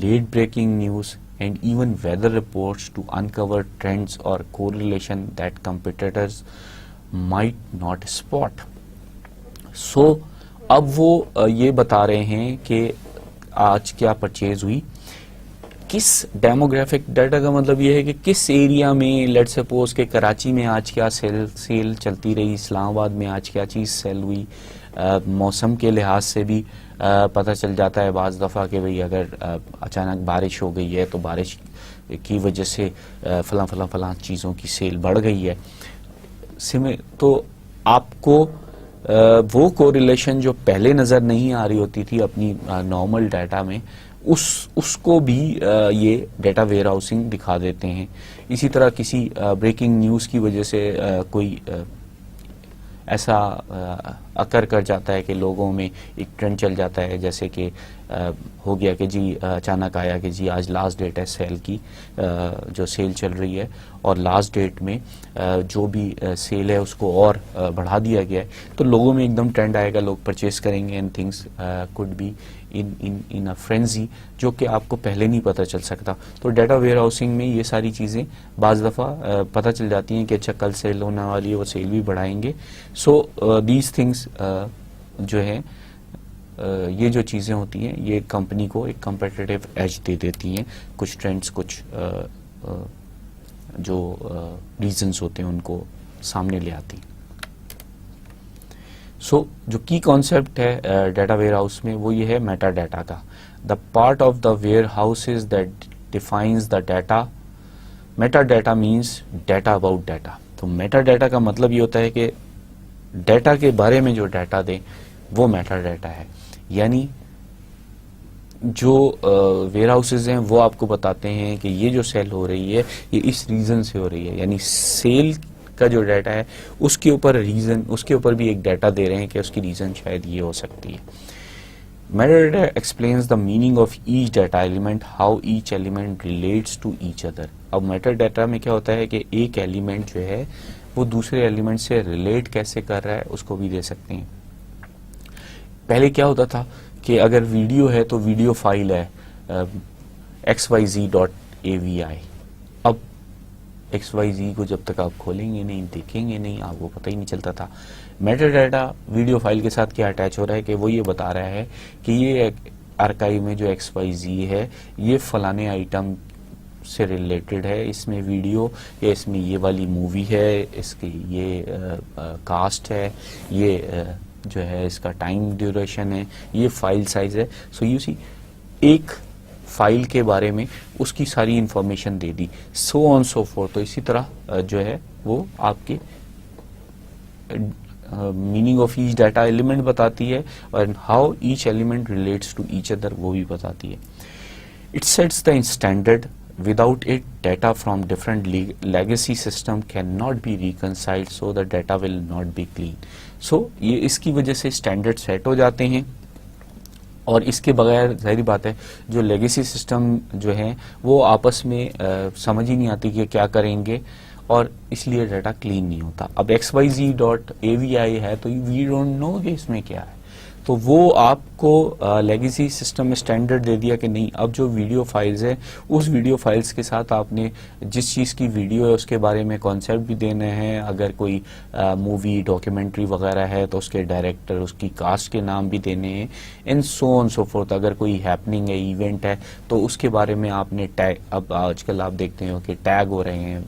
late breaking news, and even weather reports to uncover trends or correlation that competitors might not spot. So اب وہ یہ بتا رہے ہیں کہ آج کیا پرچیز ہوئی. کس ڈیموگرافک ڈیٹا کا مطلب یہ ہے کہ کس ایریا میں، لیٹ سپوز کہ کراچی میں آج کیا سیل چلتی رہی، اسلام آباد میں آج کیا چیز سیل ہوئی. موسم کے لحاظ سے بھی پتہ چل جاتا ہے بعض دفعہ کہ بھئی اگر اچانک بارش ہو گئی ہے تو بارش کی وجہ سے فلاں فلاں فلاں چیزوں کی سیل بڑھ گئی ہے. تو آپ کو وہ کوریلیشن جو پہلے نظر نہیں آ رہی ہوتی تھی اپنی نارمل ڈیٹا میں، اس کو بھی یہ ڈیٹا ویئر ہاؤسنگ دکھا دیتے ہیں. اسی طرح کسی بریکنگ نیوز کی وجہ سے کوئی ایسا اکر کر جاتا ہے کہ لوگوں میں ایک ٹرینڈ چل جاتا ہے، جیسے کہ ہو گیا کہ جی اچانک آیا کہ جی آج لاسٹ ڈیٹ ہے سیل کی، جو سیل چل رہی ہے، اور لاسٹ ڈیٹ میں جو بھی سیل ہے اس کو اور بڑھا دیا گیا ہے، تو لوگوں میں ایک دم ٹرینڈ آئے گا، لوگ پرچیز کریں گے، and things could be in a frenzy, جو کہ آپ کو پہلے نہیں پتہ چل سکتا. تو ڈیٹا ویئر ہاؤسنگ میں یہ ساری چیزیں بعض دفعہ پتہ چل جاتی ہیں کہ اچھا کل سیل ہونے والی ہے، وہ سیل بھی بڑھائیں گے. سو دیز تھنگس جو ہے یہ جو چیزیں ہوتی ہیں یہ کمپنی کو ایک کمپیٹیٹیو ایج دے دیتی ہیں. کچھ ٹرینڈز، کچھ جو ریزنز ہوتے ہیں ان کو سامنے لے آتی. سو جو کی کانسیپٹ ہے ڈیٹا ویئر ہاؤس میں وہ یہ ہے میٹا ڈیٹا کا. The part of the warehouse is that defines the data. Meta data means data about data. تو میٹا ڈیٹا کا مطلب یہ ہوتا ہے کہ ڈیٹا کے بارے میں جو ڈیٹا دیں وہ میٹا ڈیٹا ہے. یعنی جو ویئر ہاؤسز ہیں وہ آپ کو بتاتے ہیں کہ یہ جو سیل ہو رہی ہے یہ اس ریزن سے ہو رہی ہے. یعنی سیل کا جو ڈیٹا ہے اس کے اوپر ریزن، اس کے اوپر بھی ایک ڈیٹا دے رہے ہیں کہ اس کی ریزن شاید یہ ہو سکتی ہے. Metadata explains the meaning of each data element, how each element relates to each other. اب میٹا ڈیٹا میں کیا ہوتا ہے کہ ایک ایلیمنٹ جو ہے وہ دوسرے ایلیمنٹ سے ریلیٹ کیسے کر رہا ہے اس کو بھی دے سکتے ہیں. پہلے کیا ہوتا تھا کہ اگر ویڈیو ہے تو ویڈیو فائل ہے xyz.avi. اب xyz کو جب تک آپ کھولیں گے نہیں، دیکھیں گے نہیں، آپ کو پتہ ہی نہیں چلتا تھا. میٹا ڈیٹا ویڈیو فائل کے ساتھ کیا اٹیچ ہو رہا ہے کہ وہ یہ بتا رہا ہے کہ یہ آرکائیو میں جو xyz ہے یہ فلانے آئٹم سے ریلیٹڈ ہے، اس میں ویڈیو یا اس میں یہ والی مووی ہے، اس کی یہ کاسٹ ہے، یہ جو ہے اس کا ٹائم ڈیوریشن ہے، یہ فائل سائز ہے. سو یو سی ایک فائل کے بارے میں اس کی ساری انفارمیشن دے دی، سو آن سو فور. تو اسی طرح جو ہے وہ آپ کے meaning of each data element بتاتی ہے اور how each element relates to each other وہ بھی بتاتی ہے. It sets the standard. Without it, data from different legacy system cannot be reconciled, so the data will not be clean. So یہ اس کی وجہ سے اسٹینڈرڈ سیٹ ہو جاتے ہیں، اور اس کے بغیر ظاہری بات ہے جو لیگیسی سسٹم جو ہیں وہ آپس میں سمجھ ہی نہیں آتی کہ کیا کریں گے، اور اس لیے ڈیٹا کلین نہیں ہوتا. اب xyz.avi ہے تو وی ڈونٹ نو کہ اس میں کیا ہے، تو وہ آپ کو لیگیسی سسٹم میں اسٹینڈرڈ دے دیا کہ نہیں، اب جو ویڈیو فائلز ہیں اس ویڈیو فائلز کے ساتھ آپ نے جس چیز کی ویڈیو ہے اس کے بارے میں کانسیپٹ بھی دینے ہیں. اگر کوئی مووی ڈاکیومنٹری وغیرہ ہے تو اس کے ڈائریکٹر، اس کی کاسٹ کے نام بھی دینے ہیں، and so on so forth. اگر کوئی ہیپننگ ہے، ایونٹ ہے، تو اس کے بارے میں آپ نے ٹیگ، اب آج کل آپ دیکھتے ہیں کہ ٹیگ ہو رہے ہیں،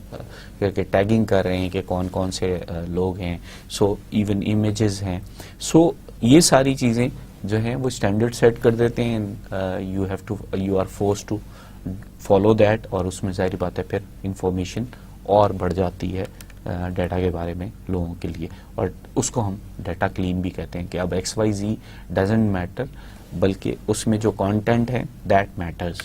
کہ ٹیگنگ کر رہے ہیں کہ کون کون سے لوگ ہیں. سو ایون امیجز ہیں. سو یہ ساری چیزیں جو ہیں وہ اسٹینڈرڈ سیٹ کر دیتے ہیں. You are force to follow that, اور اس میں ظاہری بات ہے پھر انفارمیشن اور بڑھ جاتی ہے ڈیٹا کے بارے میں لوگوں کے لیے، اور اس کو ہم ڈیٹا کلین بھی کہتے ہیں کہ اب XYZ ڈزنٹ میٹر، بلکہ اس میں جو کانٹینٹ ہے دیٹ میٹرز.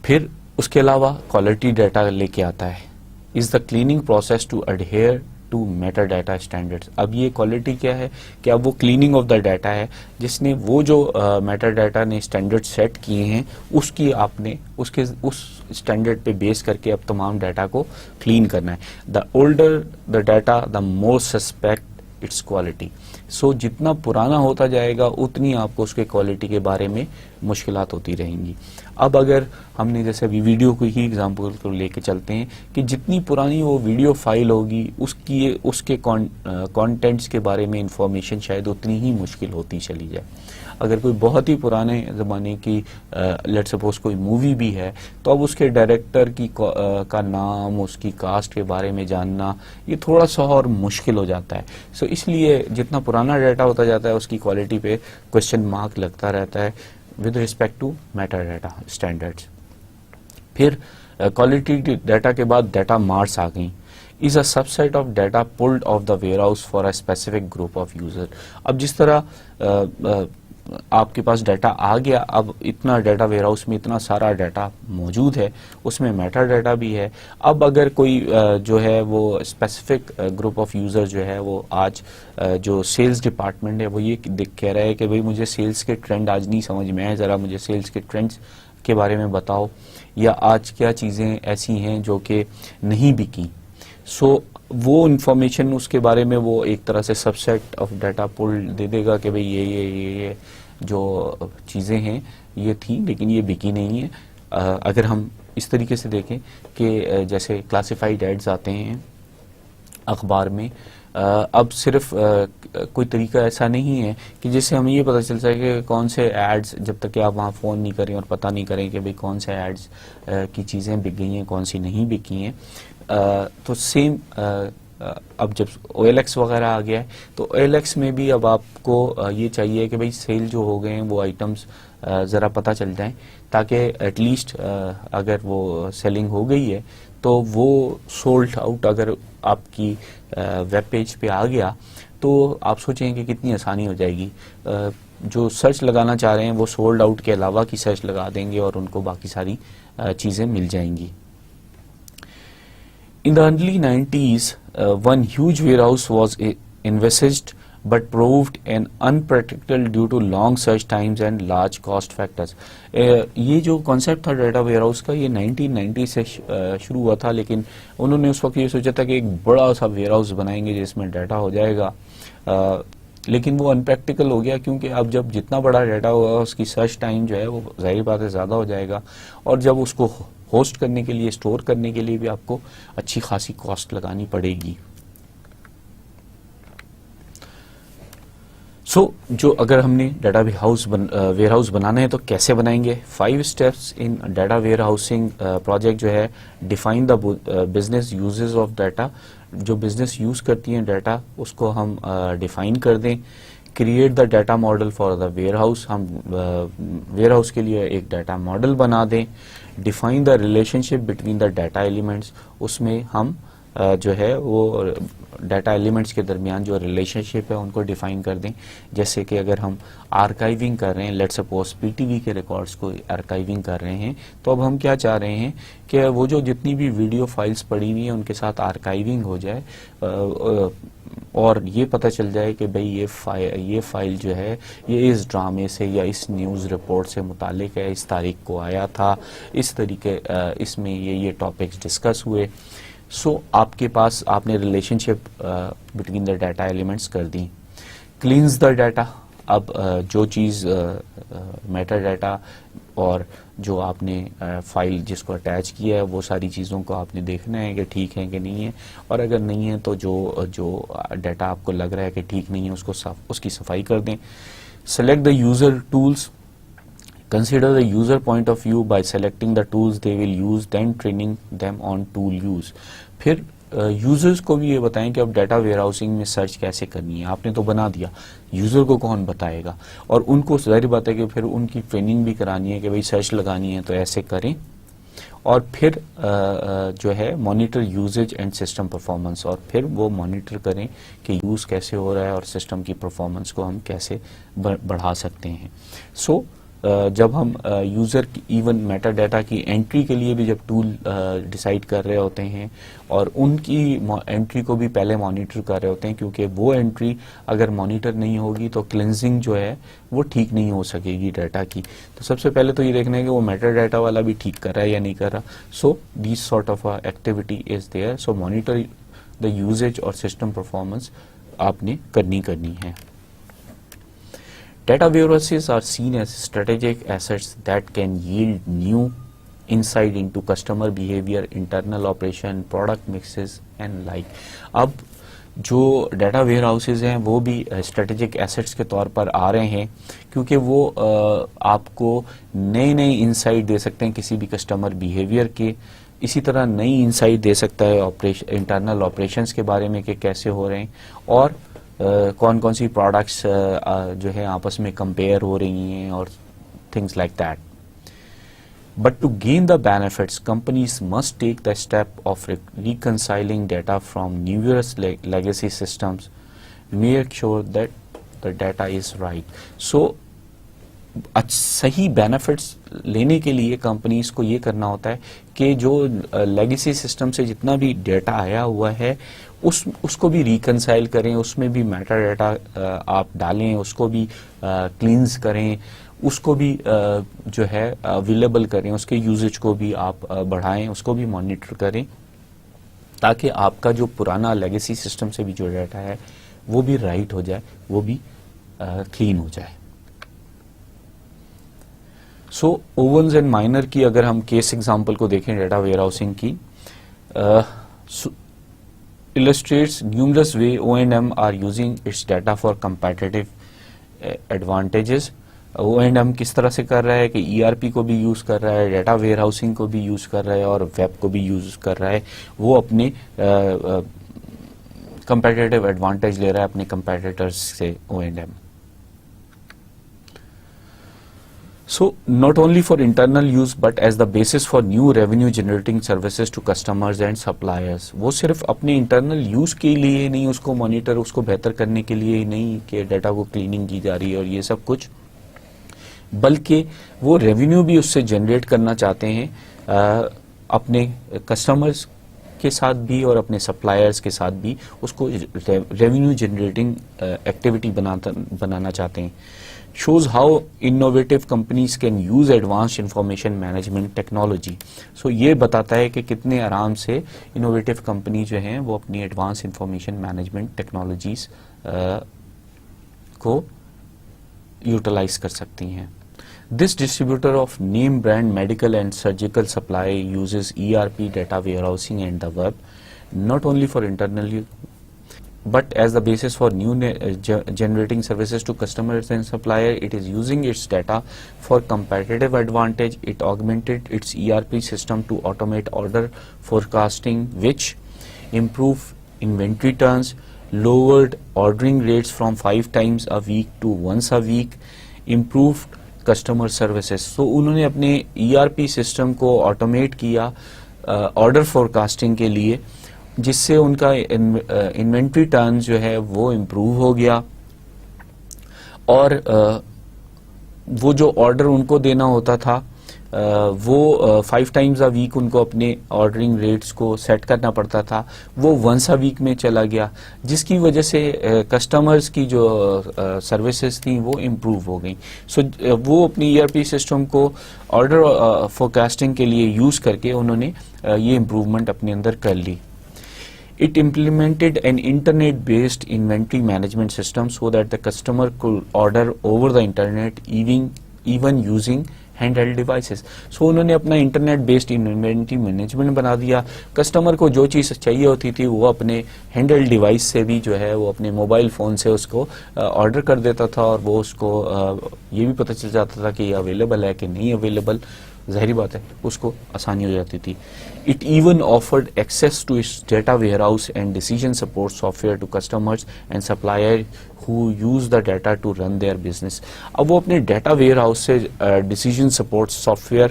پھر اس کے علاوہ کوالٹی ڈیٹا لے کے آتا ہے. Is the cleaning process to adhere to metadata standards. اب یہ کوالٹی کیا ہے کہ اب وہ کلیننگ آف دا ڈیٹا ہے جس نے وہ جو میٹا ڈیٹا نے اسٹینڈرڈ سیٹ کیے ہیں اس کی آپ نے اس اسٹینڈرڈ پہ بیس کر کے اب تمام ڈیٹا کو کلین کرنا ہے. The older the data the more suspect its quality. So جتنا پرانا ہوتا جائے گا اتنی آپ کو اس کے کوالٹی کے بارے میں مشکلات ہوتی رہیں گی. اب اگر ہم نے جیسے ابھی ویڈیو کو ہی ایگزامپل کو لے کے چلتے ہیں کہ جتنی پرانی وہ ویڈیو فائل ہوگی اس کے کانٹینٹس کے بارے میں انفارمیشن شاید اتنی ہی مشکل ہوتی چلی جائے. اگر کوئی بہت ہی پرانے زمانے کی لیٹ سپوز کوئی مووی بھی ہے تو اب اس کے ڈائریکٹر کا نام اس کی کاسٹ کے بارے میں جاننا یہ تھوڑا سا اور مشکل ہو جاتا ہے. سو اس لیے جتنا پرانا ڈیٹا ہوتا جاتا ہے اس کی کوالٹی پہ کوشچن مارک لگتا رہتا ہے with respect to metadata standards. پھر کوالٹی ڈیٹا کے بعد ڈیٹا مارٹس آ گئیں. Is a subset of data pulled off the warehouse for a specific group of user. اب جس طرح آپ کے پاس ڈیٹا آ گیا, اب اتنا ڈیٹا ویئر ہاؤس میں اتنا سارا ڈیٹا موجود ہے, اس میں میٹا ڈیٹا بھی ہے. اب اگر کوئی جو ہے وہ اسپیسیفک گروپ آف یوزر جو ہے وہ آج جو سیلز ڈپارٹمنٹ ہے وہ یہ کہہ رہا ہے کہ بھئی مجھے سیلز کے ٹرینڈ آج نہیں سمجھ میں آئے, ذرا مجھے سیلز کے ٹرینڈز کے بارے میں بتاؤ, یا آج کیا چیزیں ایسی ہیں جو کہ نہیں بکیں. سو وہ انفارمیشن اس کے بارے میں وہ ایک طرح سے سب سیٹ آف ڈیٹا پول دے دے گا کہ بھئی یہ جو چیزیں ہیں یہ تھیں لیکن یہ بکی نہیں ہیں. اگر ہم اس طریقے سے دیکھیں کہ جیسے کلاسیفائڈ ایڈز آتے ہیں اخبار میں, اب صرف کوئی طریقہ ایسا نہیں ہے کہ جس سے ہمیں یہ پتہ چل سکے کہ کون سے ایڈز, جب تک کہ آپ وہاں فون نہیں کریں اور پتہ نہیں کریں کہ بھئی کون سے ایڈز کی چیزیں بک گئی ہیں کون سی نہیں بکی ہیں. تو سیم اب جب او ایل ایکس وغیرہ آ گیا ہے تو او ایل ایکس میں بھی اب آپ کو یہ چاہیے کہ بھئی سیل جو ہو گئے ہیں وہ آئٹمز ذرا پتہ چل جائیں, تاکہ ایٹ لیسٹ اگر وہ سیلنگ ہو گئی ہے تو وہ سولڈ آؤٹ اگر آپ کی ویب پیج پہ آ گیا تو آپ سوچیں کہ کتنی آسانی ہو جائے گی. جو سرچ لگانا چاہ رہے ہیں وہ سولڈ آؤٹ کے علاوہ کی سرچ لگا دیں گے اور ان کو باقی ساری چیزیں مل جائیں گی. In the early 90s, one huge warehouse was envisaged but proved an unpractical due to long search times and large cost factors. یہ جو کانسیپٹ تھا ڈیٹا ویئر ہاؤس کا یہ 1990 سے شروع ہوا تھا, لیکن انہوں نے اس وقت یہ سوچا تھا کہ ایک بڑا سا ویئر ہاؤس بنائیں گے جس میں ڈیٹا ہو جائے گا, لیکن وہ انپریکٹیکل ہو گیا کیونکہ اب جب جتنا بڑا ڈیٹا ہوگا اس کی سرچ ٹائم جو ہے وہ ظاہر بات ہے زیادہ ہو جائے گا, اور جب اس کو ہوسٹ کرنے کے لیے اسٹور کرنے کے لیے بھی آپ کو اچھی خاصی کاسٹ لگانی پڑے گی. سو جو اگر ہم نے ڈیٹا ویئر ہاؤس بنانا ہے تو کیسے بنائیں گے؟ 5 steps in data warehousing project جو ہے. Define the business uses of data, جو بزنس یوز کرتی ہیں ڈیٹا اس کو ہم ڈیفائن کر دیں. Create the data model for the warehouse, ہم ویئر ہاؤس کے لیے ایک ڈیٹا ماڈل بنا دیں. Define the relationship between the data elements, اس میں ہم جو ہے وہ ڈیٹا ایلیمنٹس کے درمیان جو ریلیشن شپ ہے ان کو ڈیفائن کر دیں. جیسے کہ اگر ہم آرکائیونگ کر رہے ہیں, let suppose P T V کے ریکارڈز کو آرکائیونگ کر رہے ہیں, تو اب ہم کیا چاہ رہے ہیں کہ وہ جو جتنی بھی ویڈیو فائلز پڑی ہوئی ہیں ان کے ساتھ آرکائیونگ ہو جائے اور یہ پتہ چل جائے کہ بھئی یہ فائل جو ہے یہ اس ڈرامے سے یا اس نیوز رپورٹ سے متعلق ہے, اس تاریخ کو آیا تھا, اس طریقے اس میں یہ ٹاپکس ڈسکس ہوئے. سو آپ کے پاس آپ نے relation ship between the data elements کر دی. کلینز دا ڈیٹا, اب جو چیز میٹا ڈیٹا اور جو آپ نے فائل جس کو اٹیچ کیا ہے وہ ساری چیزوں کو آپ نے دیکھنا ہے کہ ٹھیک ہے کہ نہیں ہے, اور اگر نہیں ہے تو جو ڈیٹا آپ کو لگ رہا ہے کہ ٹھیک نہیں ہے اس کی صفائی کر دیں. Select the user tools, consider the user point of view by selecting the tools they will use, then training them on tool use. پھر یوزرز کو بھی یہ بتائیں کہ اب ڈیٹا ویئر ہاؤسنگ میں سرچ کیسے کرنی ہے. آپ نے تو بنا دیا, یوزر کو کون بتائے گا, اور ان کو ظاہر بات ہے کہ پھر ان کی ٹریننگ بھی کرانی ہے کہ بھئی سرچ لگانی ہے تو ایسے کریں. اور پھر جو ہے monitor usage and system performance, اور پھر وہ مانیٹر کریں کہ یوز کیسے ہو رہا ہے اور سسٹم کی پرفارمنس کو ہم کیسے بڑھا سکتے ہیں. سو جب ہم یوزر کی ایون میٹا ڈیٹا کی انٹری کے لیے بھی جب ٹول ڈیسائیڈ کر رہے ہوتے ہیں اور ان کی انٹری کو بھی پہلے مانیٹر کر رہے ہوتے ہیں، کیونکہ وہ انٹری اگر مانیٹر نہیں ہوگی تو کلینزنگ جو ہے وہ ٹھیک نہیں ہو سکے گی ڈیٹا کی. تو سب سے پہلے تو یہ دیکھنا ہے کہ وہ میٹا ڈیٹا والا بھی ٹھیک کر رہا ہے یا نہیں کر رہا. So this sort of activity is there. So monitor the usage اور سسٹم پرفارمنس آپ نے کرنی ہے. Data warehouses are seen as strategic assets that can yield new insight into customer behavior, internal operation, product mixes and like. اب جو data where houses ہیں وہ بھی اسٹریٹجک ایسٹس کے طور پر آ رہے ہیں، کیونکہ وہ آپ کو نئے انسائٹ دے سکتے ہیں کسی بھی کسٹمر بیہیویئر کے. اسی طرح نئی انسائٹ دے سکتا ہے انٹرنل آپریشنس کے بارے میں کہ کیسے ہو رہے ہیں، اور کون سی پروڈکٹس جو ہے آپس میں کمپیئر ہو رہی ہیں اور things like that. But to gain the benefits companies must take the step of reconciling data from numerous legacy systems, make sure that the data is right. So صحیح بینیفٹس لینے کے لیے کمپنیز کو یہ کرنا ہوتا ہے کہ جو لیگیسی سسٹم سے جتنا بھی ڈیٹا آیا ہوا ہے اس کو بھی ریکنسائل کریں، اس میں بھی میٹا ڈیٹا آپ ڈالیں، اس کو بھی کلینز کریں، اس کو بھی جو ہے اویلیبل کریں، اس کے یوزیج کو بھی آپ بڑھائیں، اس کو بھی مانیٹر کریں، تاکہ آپ کا جو پرانا لیگیسی سسٹم سے بھی جو ڈیٹا ہے وہ بھی رائٹ ہو جائے، وہ بھی کلین ہو جائے. سو اوونز اینڈ مائنر کی اگر ہم کیس ایگزامپل کو دیکھیں ڈیٹا ویئر ہاؤسنگ کی، illustrates numerous way O&M are using its data for competitive advantages. O&M کس طرح سے کر رہا ہے کہ ERP کو بھی یوز کر رہا ہے، ڈیٹا ویئر ہاؤسنگ کو بھی یوز کر رہا ہے اور ویب کو بھی یوز کر رہا ہے. وہ اپنے کمپیٹیٹیو ایڈوانٹیج لے رہا ہے اپنے کمپیٹیٹرز سے O&M. So not only for internal use but as the basis for new revenue generating services to customers and suppliers. وہ صرف اپنے انٹرنل یوز کے لیے نہیں، اس کو مانیٹر، اس کو بہتر کرنے کے لیے ہی نہیں کہ ڈیٹا کو کلیننگ کی جا رہی ہے اور یہ سب کچھ، بلکہ وہ ریونیو بھی اس سے جنریٹ کرنا چاہتے ہیں اپنے کسٹمرز کے ساتھ بھی اور اپنے سپلائرز کے ساتھ بھی، اس کو ریونیو جنریٹنگ ایکٹیویٹی بنانا چاہتے ہیں. shows how innovative companies can use advanced information management technology. So یہ بتاتا ہے کہ کتنے آرام سے innovative company جو ہیں وہ اپنی advanced information management technologies کو utilize کر سکتی ہیں. This distributor of name brand medical and surgical supply uses ERP, data warehousing and the web, not only for internal use but as the basis for new generating services to customers and supplier. It is using its data for competitive advantage. It augmented its ERP system to automate order forecasting, which improved inventory turns, lowered ordering rates from 5 times a week to once a week, improved customer services. So انہوں نے اپنے ERP system کو automate کیا order forecasting کے لیے، جس سے ان کا انوینٹری ٹرن جو ہے وہ امپروو ہو گیا، اور وہ جو آرڈر ان کو دینا ہوتا تھا وہ 5 ٹائمز اے ویک ان کو اپنے آرڈرنگ ریٹس کو سیٹ کرنا پڑتا تھا، وہ ونس اے ویک میں چلا گیا، جس کی وجہ سے کسٹمرز کی جو سروسز تھیں وہ امپروو ہو گئیں. سو وہ اپنی ERP سسٹم کو آرڈر فورکاسٹنگ کے لیے یوز کر کے انہوں نے یہ امپروومنٹ اپنے اندر کر لی. It implemented an internet-based inventory management system so that the customer could order over the internet even using handheld devices. So انہوں نے اپنا انٹرنیٹ بیسڈ انوینٹری مینجمنٹ بنا دیا. کسٹمر کو جو چیز چاہیے ہوتی تھی وہ اپنے ہینڈل ڈیوائس سے بھی جو ہے وہ اپنے موبائل فون سے اس کو آرڈر کر دیتا تھا، اور وہ اس کو یہ بھی پتہ چل جاتا تھا کہ یہ اویلیبل ہے کہ نہیں اویلیبل. ظاہری بات ہے اس کو آسانی ہو جاتی تھی. It even offered access to its data warehouse and decision support software to customers and suppliers who use the data to run their business. اب وہ اپنے ڈیٹا ویئر ہاؤس سے ڈیسیجن سپورٹ سافٹ ویئر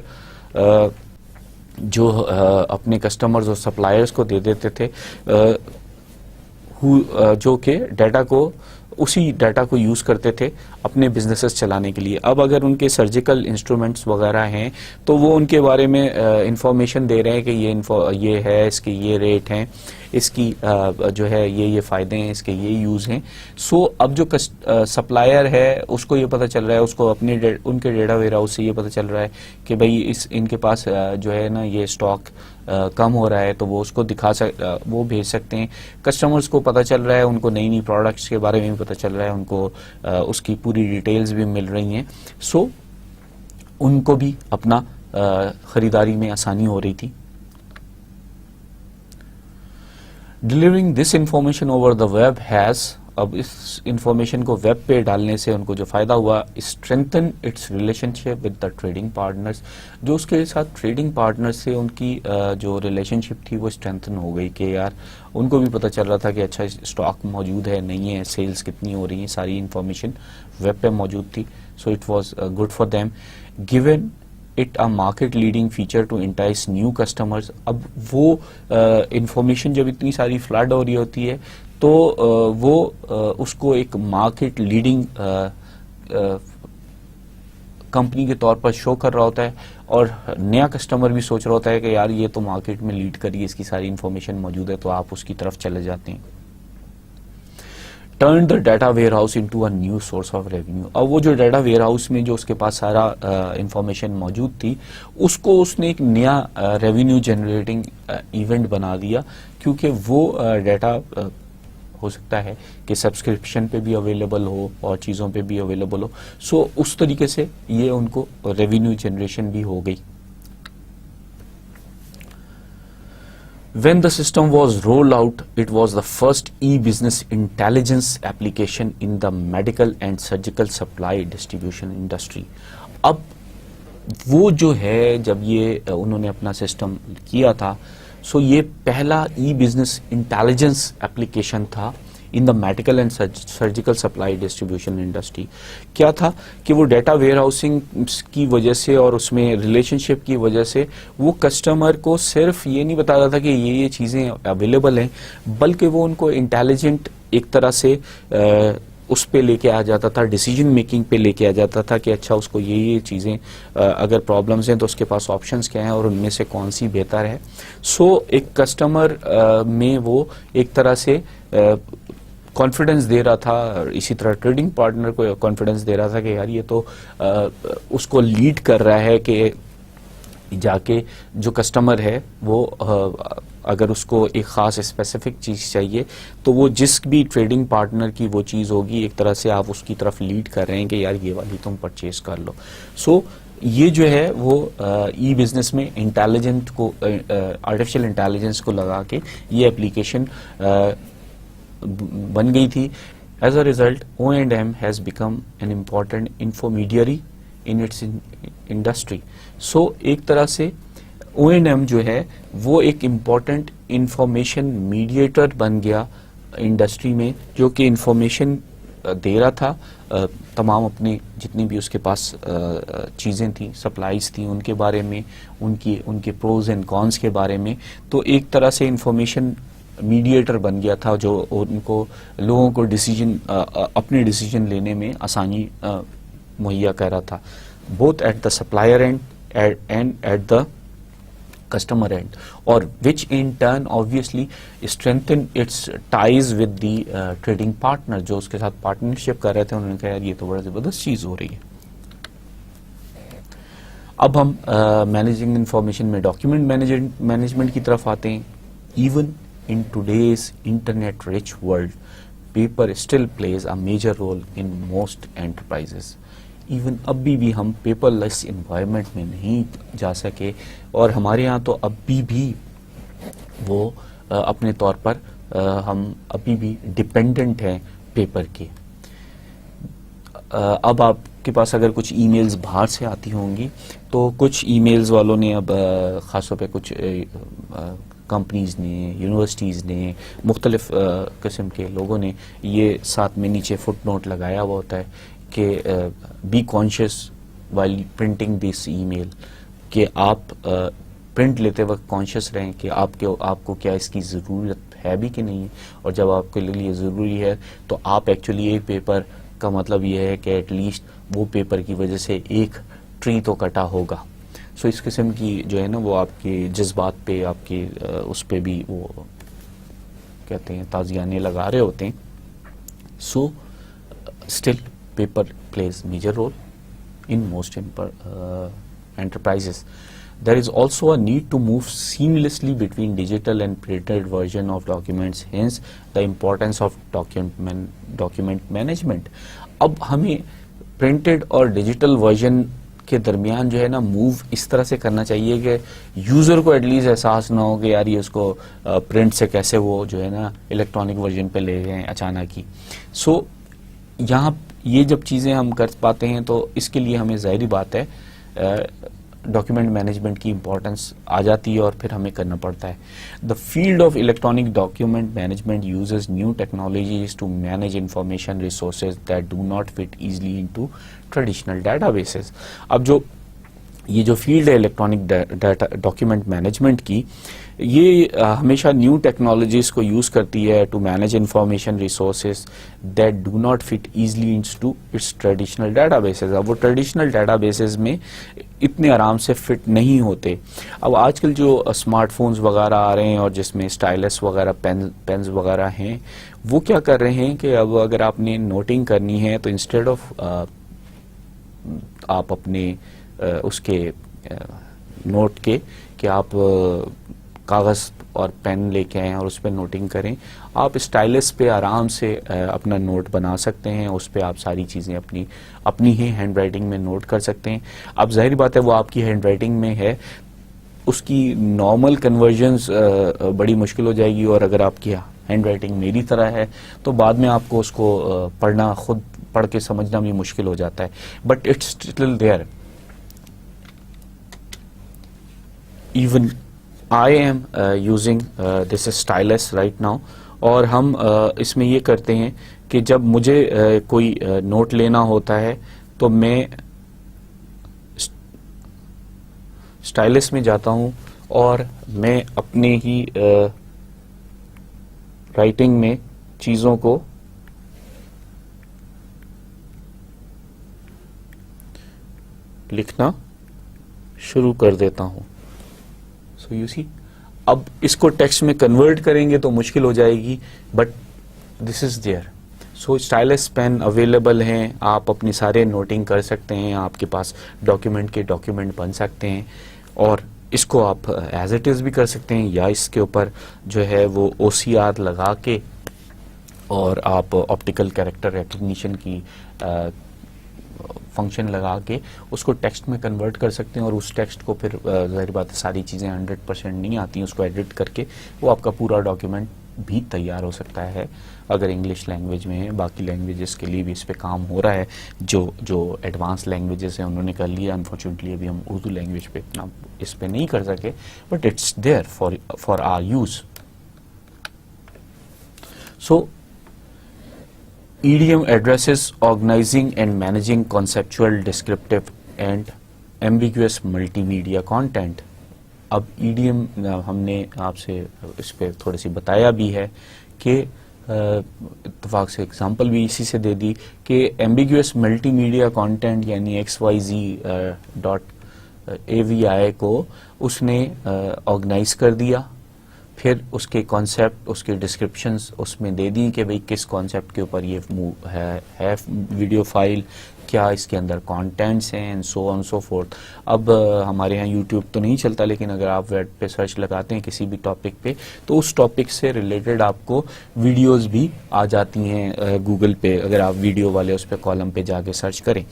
جو اپنے customers اور suppliers کو دے دیتے تھے، جو کہ ڈیٹا کو اسی ڈیٹا کو یوز کرتے تھے اپنے بزنسز چلانے کے لیے. اب اگر ان کے سرجیکل انسٹرومنٹس وغیرہ ہیں تو وہ ان کے بارے میں انفارمیشن دے رہے ہیں کہ یہ ہے, اس کے یہ ریٹ ہیں, اس کی جو ہے یہ فائدے ہیں, اس کے یہ یوز ہیں. سو اب جو سپلائر ہے اس کو یہ پتہ چل رہا ہے, اس کو اپنے ان کے ڈیٹا ویئر ہاؤس سے یہ پتہ چل رہا ہے کہ بھئی ان کے پاس جو ہے نا یہ اسٹاک کم ہو رہا ہے, تو وہ اس کو وہ بھیج سکتے ہیں. کسٹمرز کو پتہ چل رہا ہے, ان کو نئی نئی پروڈکٹس کے بارے میں بھی پتہ چل رہا ہے, ان کو اس کی پوری ڈیٹیلز بھی مل رہی ہیں. سو ان کو بھی اپنا خریداری میں آسانی ہو رہی تھی. Delivering this information over the web has, اب اس انفارمیشن کو ویب پہ ڈالنے سے ان کو جو فائدہ ہوا, strengthen its relationship with the trading partners, جو اس کے ساتھ ٹریڈنگ پارٹنر سے ان کی جو ریلیشن شپ تھی وہ اسٹرینتھن ہو گئی, کہ یار ان کو بھی پتہ چل رہا تھا کہ اچھا اسٹاک موجود ہے, نہیں ہے, سیلز کتنی ہو رہی ہیں, ساری انفارمیشن ویب پہ موجود تھی. So it was good for them. Given it a market leading feature to entice new customers. اب وہ انفارمیشن جب اتنی ساری فلڈ ہو رہی ہوتی ہے تو وہ اس کو ایک مارکیٹ لیڈنگ کمپنی کے طور پر شو کر رہا ہوتا ہے, اور نیا کسٹمر بھی سوچ رہا ہوتا ہے کہ یار یہ تو مارکیٹ میں لیڈ کری ہے, اس کی ساری انفارمیشن موجود ہے, تو آپ اس کی طرف چلے جاتے ہیں. Turn the data where house into a new source of revenue. اب وہ جو ڈیٹا ویئر ہاؤس میں جو اس کے پاس سارا انفارمیشن موجود تھی, اس کو اس نے ایک نیا ریونیو جنریٹنگ ایونٹ بنا دیا, کیونکہ وہ ڈیٹا ہو سکتا ہے کہ سبسکرپشن پہ بھی اویلیبل ہو اور چیزوں پہ بھی اویلیبل ہو. سو اس طریقے سے یہ ان کو ریونیو جنریشن بھی ہو گئی. When the system was rolled out, it was the first e-business intelligence application in the medical and surgical supply distribution industry. اب وہ جو ہے جب یہ انہوں نے اپنا سسٹم کیا تھا, سو یہ پہلا ای بزنس انٹیلیجنس ایپلیکیشن تھا in the medical and surgical supply distribution industry. کیا تھا کہ وہ ڈیٹا ویئر ہاؤسنگ کی وجہ سے اور اس میں ریلیشن شپ کی وجہ سے وہ کسٹمر کو صرف یہ نہیں بتاتا تھا کہ یہ چیزیں اویلیبل ہیں, بلکہ وہ ان کو انٹیلیجنٹ ایک طرح سے اس پہ لے کے آ جاتا تھا, ڈیسیجن میکنگ پہ لے کے آ جاتا تھا کہ اچھا اس کو یہ چیزیں اگر پرابلمز ہیں تو اس کے پاس آپشنز کیا ہیں اور ان میں سے کون سی بہتر ہے. سو ایک کسٹمر میں وہ ایک طرح سے کانفیڈنس دے رہا تھا, اسی طرح ٹریڈنگ پارٹنر کو کانفیڈنس دے رہا تھا کہ یار یہ تو اس کو لیڈ کر رہا ہے کہ جا کے جو کسٹمر ہے وہ اگر اس کو ایک خاص اسپیسیفک چیز چاہیے تو وہ جس بھی ٹریڈنگ پارٹنر کی وہ چیز ہوگی, ایک طرح سے آپ اس کی طرف لیڈ کر رہے ہیں کہ یار یہ والی تم پرچیز کر لو. سو یہ جو ہے وہ ای بزنس میں انٹیلیجنٹ کو آرٹیفیشیل انٹیلیجنس کو لگا کے یہ ایپلیکیشن بن گئی تھی. As a result O&M has become an important intermediary in its industry. So ایک طرح سے O&M جو ہے وہ ایک امپورٹنٹ انفارمیشن میڈیٹر بن گیا انڈسٹری میں, جو کہ انفارمیشن دے رہا تھا تمام اپنے جتنی بھی اس کے پاس چیزیں تھیں, سپلائیز تھیں, ان کے بارے میں, ان کے پروز اینڈ کونس کے بارے میں. تو ایک طرح سے انفارمیشن میڈیٹر بن گیا تھا جو ان کو لوگوں کو اپنے ڈیسیجن لینے میں آسانی مہیا کر رہا تھا, both at the supplier and at the customer end, اور which in turn obviously strengthen its ties with the trading partner, جو اس کے ساتھ پارٹنرشپ کر رہے تھے. انہوں نے کہا یار یہ تو بڑا زبردست چیز ہو رہی ہے. اب ہم مینیجنگ انفارمیشن میں ڈاکیومنٹ مینجمنٹ کی طرف آتے ہیں. Even in today's internet rich world, paper still plays a major role in most enterprises. Even ابھی بھی ہم پیپر لیس انوائرمنٹ میں نہیں جا سکے, اور ہمارے ہاں تو ابھی بھی وہ اپنے طور پر ہم ابھی بھی ڈپینڈنٹ ہیں پیپر کے. اب آپ کے پاس اگر کچھ ای میلز باہر سے آتی ہوں گی تو کچھ ای میلز والوں نے اب خاص طور پہ کچھ کمپنیز نے, یونیورسٹیز نے, مختلف قسم کے لوگوں نے یہ ساتھ میں نیچے فٹ نوٹ لگایا ہوا ہوتا ہے کہ بی کانشیس وائل پرنٹنگ دس ای میل, کہ آپ پرنٹ لیتے وقت کانشیس رہیں کہ آپ کو کیا اس کی ضرورت ہے بھی کہ نہیں ہے, اور جب آپ کے لیے ضروری ہے تو آپ ایکچولی ایک پیپر کا مطلب یہ ہے کہ ایٹ لیسٹ وہ پیپر کی وجہ سے ایک ٹری تو کٹا ہوگا. سو اس قسم کی جو ہے نا وہ آپ کے جذبات پہ, آپ کے اس پہ بھی وہ کہتے ہیں تازیانے لگا رہے ہوتے ہیں. So still paper plays major role in most enterprises. There is also a need to move seamlessly between digital and printed version of documents, hence the importance of document management. اب ہمیں پرنٹڈ اور digital version کے درمیان جو ہے نا move اس طرح سے کرنا چاہیے کہ یوزر کو ایٹ لیسٹ احساس نہ ہو کہ یار یہ اس کو پرنٹ سے کیسے وہ جو ہے نا الیکٹرانک ورژن پہ لے گئے اچانک ہی. سو یہاں یہ جب چیزیں ہم کر پاتے ہیں تو اس کے لیے ہمیں ظاہری بات ہے ڈاکیومنٹ مینجمنٹ کی امپورٹنس آ جاتی ہے اور پھر ہمیں کرنا پڑتا ہے. The field of electronic document management uses new technologies to manage information resources that do not fit easily into traditional databases. اب جو یہ جو فیلڈ ہے الیکٹرانک ڈاکیومنٹ مینجمنٹ کی, یہ ہمیشہ نیو ٹیکنالوجیز کو یوز کرتی ہے to manage information resources that do not fit easily into its traditional databases. اب وہ ٹریڈیشنل ڈیٹا بیسز میں اتنے آرام سے فٹ نہیں ہوتے. اب آج کل جو اسمارٹ فونز وغیرہ آ رہے ہیں اور جس میں اسٹائلس وغیرہ پینز وغیرہ ہیں, وہ کیا کر رہے ہیں کہ اب اگر آپ نے نوٹنگ کرنی ہے تو انسٹیڈ آف آپ اپنے اس کے نوٹ کے کہ آپ کاغذ اور پین لے کے آئیں اور اس پہ نوٹنگ کریں, آپ اسٹائلس پہ آرام سے اپنا نوٹ بنا سکتے ہیں. اس پہ آپ ساری چیزیں اپنی ہی ہینڈ رائٹنگ میں نوٹ کر سکتے ہیں. اب ظاہر بات ہے وہ آپ کی ہینڈ رائٹنگ میں ہے, اس کی نارمل کنورژنز بڑی مشکل ہو جائے گی, اور اگر آپ کی ہینڈ رائٹنگ میری طرح ہے تو بعد میں آپ کو اس کو پڑھنا, خود پڑھ کے سمجھنا بھی مشکل ہو جاتا ہے. But it's still there. Even I am using this stylus right now, اور ہم اس میں یہ کرتے ہیں کہ جب مجھے کوئی نوٹ لینا ہوتا ہے تو میں اسٹائلس میں جاتا ہوں اور میں اپنے ہی رائٹنگ میں چیزوں کو لکھنا شروع کر دیتا ہوں. سو یو سی, اب اس کو ٹیکسٹ میں کنورٹ کریں گے تو مشکل ہو جائے گی, but this is there. So stylus pen available ہیں, آپ اپنی سارے نوٹنگ کر سکتے ہیں, آپ کے پاس ڈاکیومنٹ کے ڈاکیومنٹ بن سکتے ہیں, اور اس کو آپ ایز اٹ از بھی کر سکتے ہیں, یا اس کے اوپر جو ہے وہ او سی آر لگا کے اور آپ آپٹیکل کیریکٹر ریکگنیشن کی فنکشن لگا کے اس کو ٹیکسٹ میں کنورٹ کر سکتے ہیں, اور اس ٹیکسٹ کو پھر ظاہر بات ہے ساری چیزیں 100% نہیں آتی ہیں, اس کو ایڈٹ کر کے وہ آپ کا پورا ڈاکیومنٹ بھی تیار ہو سکتا ہے اگر انگلش لینگویج میں ہے. باقی لینگویجز کے لیے بھی اس پہ کام ہو رہا ہے, جو ایڈوانس لینگویجز ہیں انہوں نے کر لیا. انفارچونیٹلی ابھی ہم اردو لینگویج پہ اتنا اس پہ نہیں کر سکے, but it's there for our use. So EDM addresses organizing and managing conceptual, descriptive and ambiguous multimedia content. اب EDM ہم نے آپ سے اس پہ تھوڑی سی بتایا بھی ہے کہ اتفاق سے اگزامپل بھی اسی سے دے دی کہ ambiguous multimedia content یعنی XYZ.AVI کو اس نے آرگنائز کر دیا, پھر اس کے کانسیپٹ, اس کے ڈسکرپشنز اس میں دے دیں کہ بھئی کس کانسیپٹ کے اوپر یہ ہے ویڈیو فائل, کیا اس کے اندر کانٹینٹس ہیں, and so on so forth. اب ہمارے ہاں یوٹیوب تو نہیں چلتا, لیکن اگر آپ ویب پہ سرچ لگاتے ہیں کسی بھی ٹاپک پہ تو اس ٹاپک سے ریلیٹڈ آپ کو ویڈیوز بھی آ جاتی ہیں گوگل پہ, اگر آپ ویڈیو والے اس پہ کالم پہ جا کے سرچ کریں.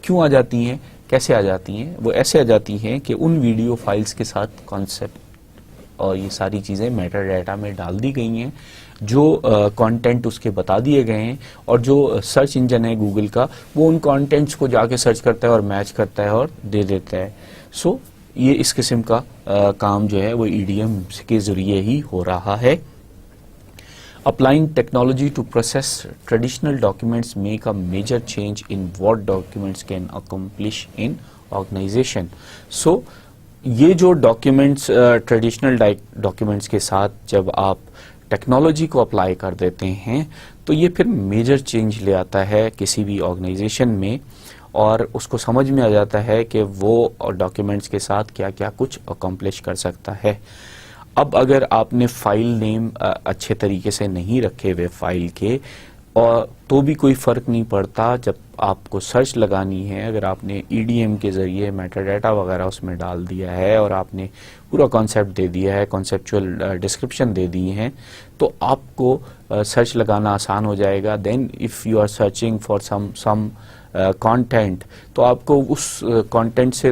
کیوں آ جاتی ہیں, کیسے آ جاتی ہیں؟ وہ ایسے آ جاتی ہیں کہ ان ویڈیو فائلز کے ساتھ کانسیپٹ اور یہ ساری چیزیں میٹا ڈیٹا میں ڈال دی گئی ہیں, جو کانٹینٹ اس کے بتا دیے گئے ہیں, اور جو سرچ انجن ہے گوگل کا وہ ان کانٹینٹس کو جا کے سرچ کرتا ہے اور میچ کرتا ہے اور دے دیتا ہے. سو یہ اس قسم کا کام جو ہے وہ EDM کے ذریعے ہی ہو رہا ہے. Applying technology to process traditional documents make a major change in what documents can accomplish in organization. So یہ جو ڈاکیومنٹس ٹریڈیشنل ڈاکیومنٹس کے ساتھ جب آپ ٹیکنالوجی کو اپلائی کر دیتے ہیں تو یہ پھر میجر چینج لے آتا ہے کسی بھی آرگنائزیشن میں، اور اس کو سمجھ میں آ جاتا ہے کہ وہ ڈاکیومنٹس کے ساتھ کیا کیا کچھ اکمپلش کر سکتا ہے. اب اگر آپ نے فائل نیم اچھے طریقے سے نہیں رکھے ہوئے فائل کے، اور تو بھی کوئی فرق نہیں پڑتا. جب آپ کو سرچ لگانی ہے، اگر آپ نے ای ڈی ایم کے ذریعے میٹا ڈیٹا وغیرہ اس میں ڈال دیا ہے اور آپ نے پورا کانسیپٹ دے دیا ہے، کانسیپچول ڈسکرپشن دے دی ہیں، تو آپ کو سرچ لگانا آسان ہو جائے گا. Then if you are searching for some content, تو آپ کو اس کانٹینٹ سے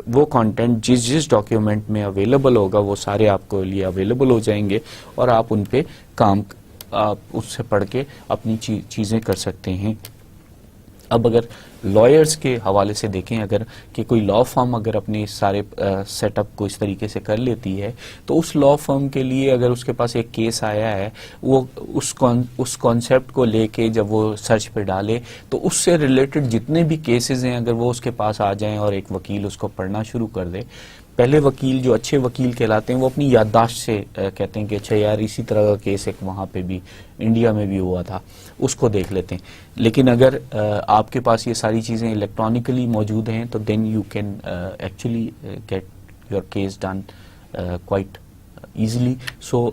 وہ کانٹینٹ جس ڈاکیومنٹ میں اویلیبل ہوگا وہ سارے آپ کو لیے اویلیبل ہو جائیں گے، اور آپ ان پہ کام آپ اس سے پڑھ کے اپنی چیزیں کر سکتے ہیں. اب اگر لائرز کے حوالے سے دیکھیں، اگر کہ کوئی لا فرم اگر اپنے سارے سیٹ اپ کو اس طریقے سے کر لیتی ہے، تو اس لا فرم کے لیے اگر اس کے پاس ایک کیس آیا ہے، وہ اس کانسیپٹ کو لے کے جب وہ سرچ پہ ڈالے تو اس سے ریلیٹڈ جتنے بھی کیسز ہیں اگر وہ اس کے پاس آ جائیں اور ایک وکیل اس کو پڑھنا شروع کر دے. پہلے وکیل جو اچھے وکیل کہلاتے ہیں وہ اپنی یادداشت سے کہتے ہیں کہ اچھا یار اسی طرح کا کیس ایک وہاں پہ بھی انڈیا میں بھی ہوا تھا، اس کو دیکھ لیتے ہیں. لیکن اگر آپ کے پاس یہ ساری چیزیں الیکٹرانکلی موجود ہیں تو then you can actually get your case done quite easily. So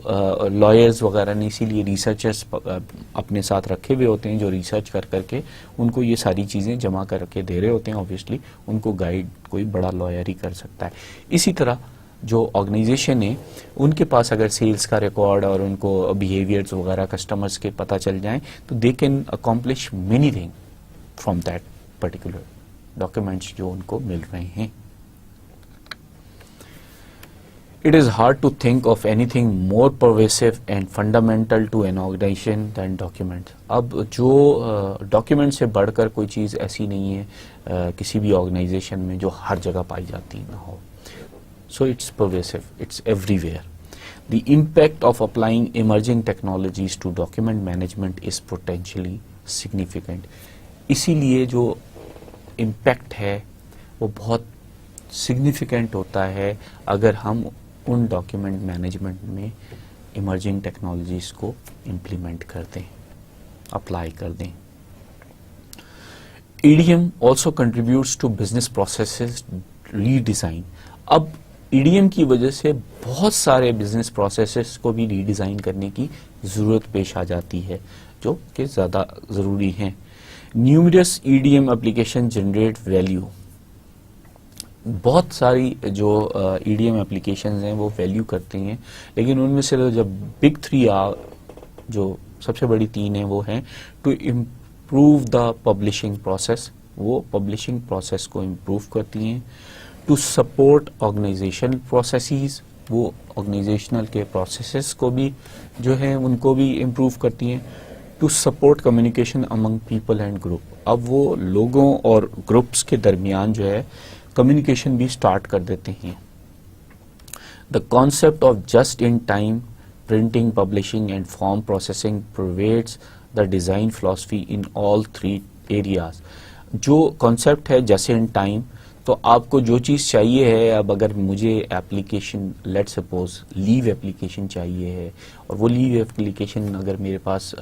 lawyers وغیرہ نے اسی لیے ریسرچرز اپنے ساتھ رکھے ہوئے ہوتے ہیں جو ریسرچ کر کے ان کو یہ ساری چیزیں جمع کر کے دے رہے ہوتے ہیں. آبویسلی ان کو گائیڈ کوئی بڑا لائر ہی کر سکتا ہے. اسی طرح جو آرگنائزیشن ہے ان کے پاس اگر سیلز کا ریکارڈ اور ان کو بیہیویئرز وغیرہ کسٹمرز کے پتہ چل جائیں تو they can accomplish many thing from that particular documents جو ان کو مل رہے ہیں. It is hard to think of anything more pervasive and fundamental to an organization than documents. اب جو ڈاکیومنٹ سے بڑھ کر کوئی چیز ایسی نہیں ہے کسی بھی آرگنائزیشن میں جو ہر جگہ پائی جاتی نہ ہو. So it's pervasive, it's everywhere. The impact of applying emerging technologies to document management is potentially significant. اسی لیے جو امپیکٹ ہے وہ بہت سگنیفیکنٹ ہوتا ہے اگر ہم ان ڈاکیومنٹ مینجمنٹ میں ایمرجنگ ٹیکنالوجیز کو امپلیمنٹ کر دیں، اپلائی کر دیں. EDM also contributes to business processes redesign. اب EDM کی وجہ سے بہت سارے بزنس پروسیسز کو بھی ری ڈیزائن کرنے کی ضرورت پیش آ جاتی ہے جو کہ زیادہ ضروری ہیں. Numerous EDM applications generate value. بہت ساری جو ای ڈی ایم اپلیکیشنز ہیں وہ ویلیو کرتے ہیں، لیکن ان میں سے جب بگ 3 جو سب سے بڑی 3 ہیں وہ ہیں to improve the publishing process, وہ پبلشنگ پروسیس کو امپروو کرتی ہیں. ٹو سپورٹ آرگنائزیشن پروسیسز، وہ آرگنائزیشنل کے پروسیسز کو بھی جو ہیں ان کو بھی امپروو کرتی ہیں. To support communication among people and group, اب وہ لوگوں اور گروپس کے درمیان جو ہے کمیونیکیشن بھی سٹارٹ کر دیتے ہیں. The concept of just in time printing, publishing and form processing provides the design philosophy in all 3 areas. جو کانسیپٹ ہے جیسے ان ٹائم، تو آپ کو جو چیز چاہیے ہے، اب اگر مجھے ایپلیکیشن لیٹ سپوز لیو ایپلیکیشن چاہیے ہے، اور وہ لیو ایپلیکیشن اگر میرے پاس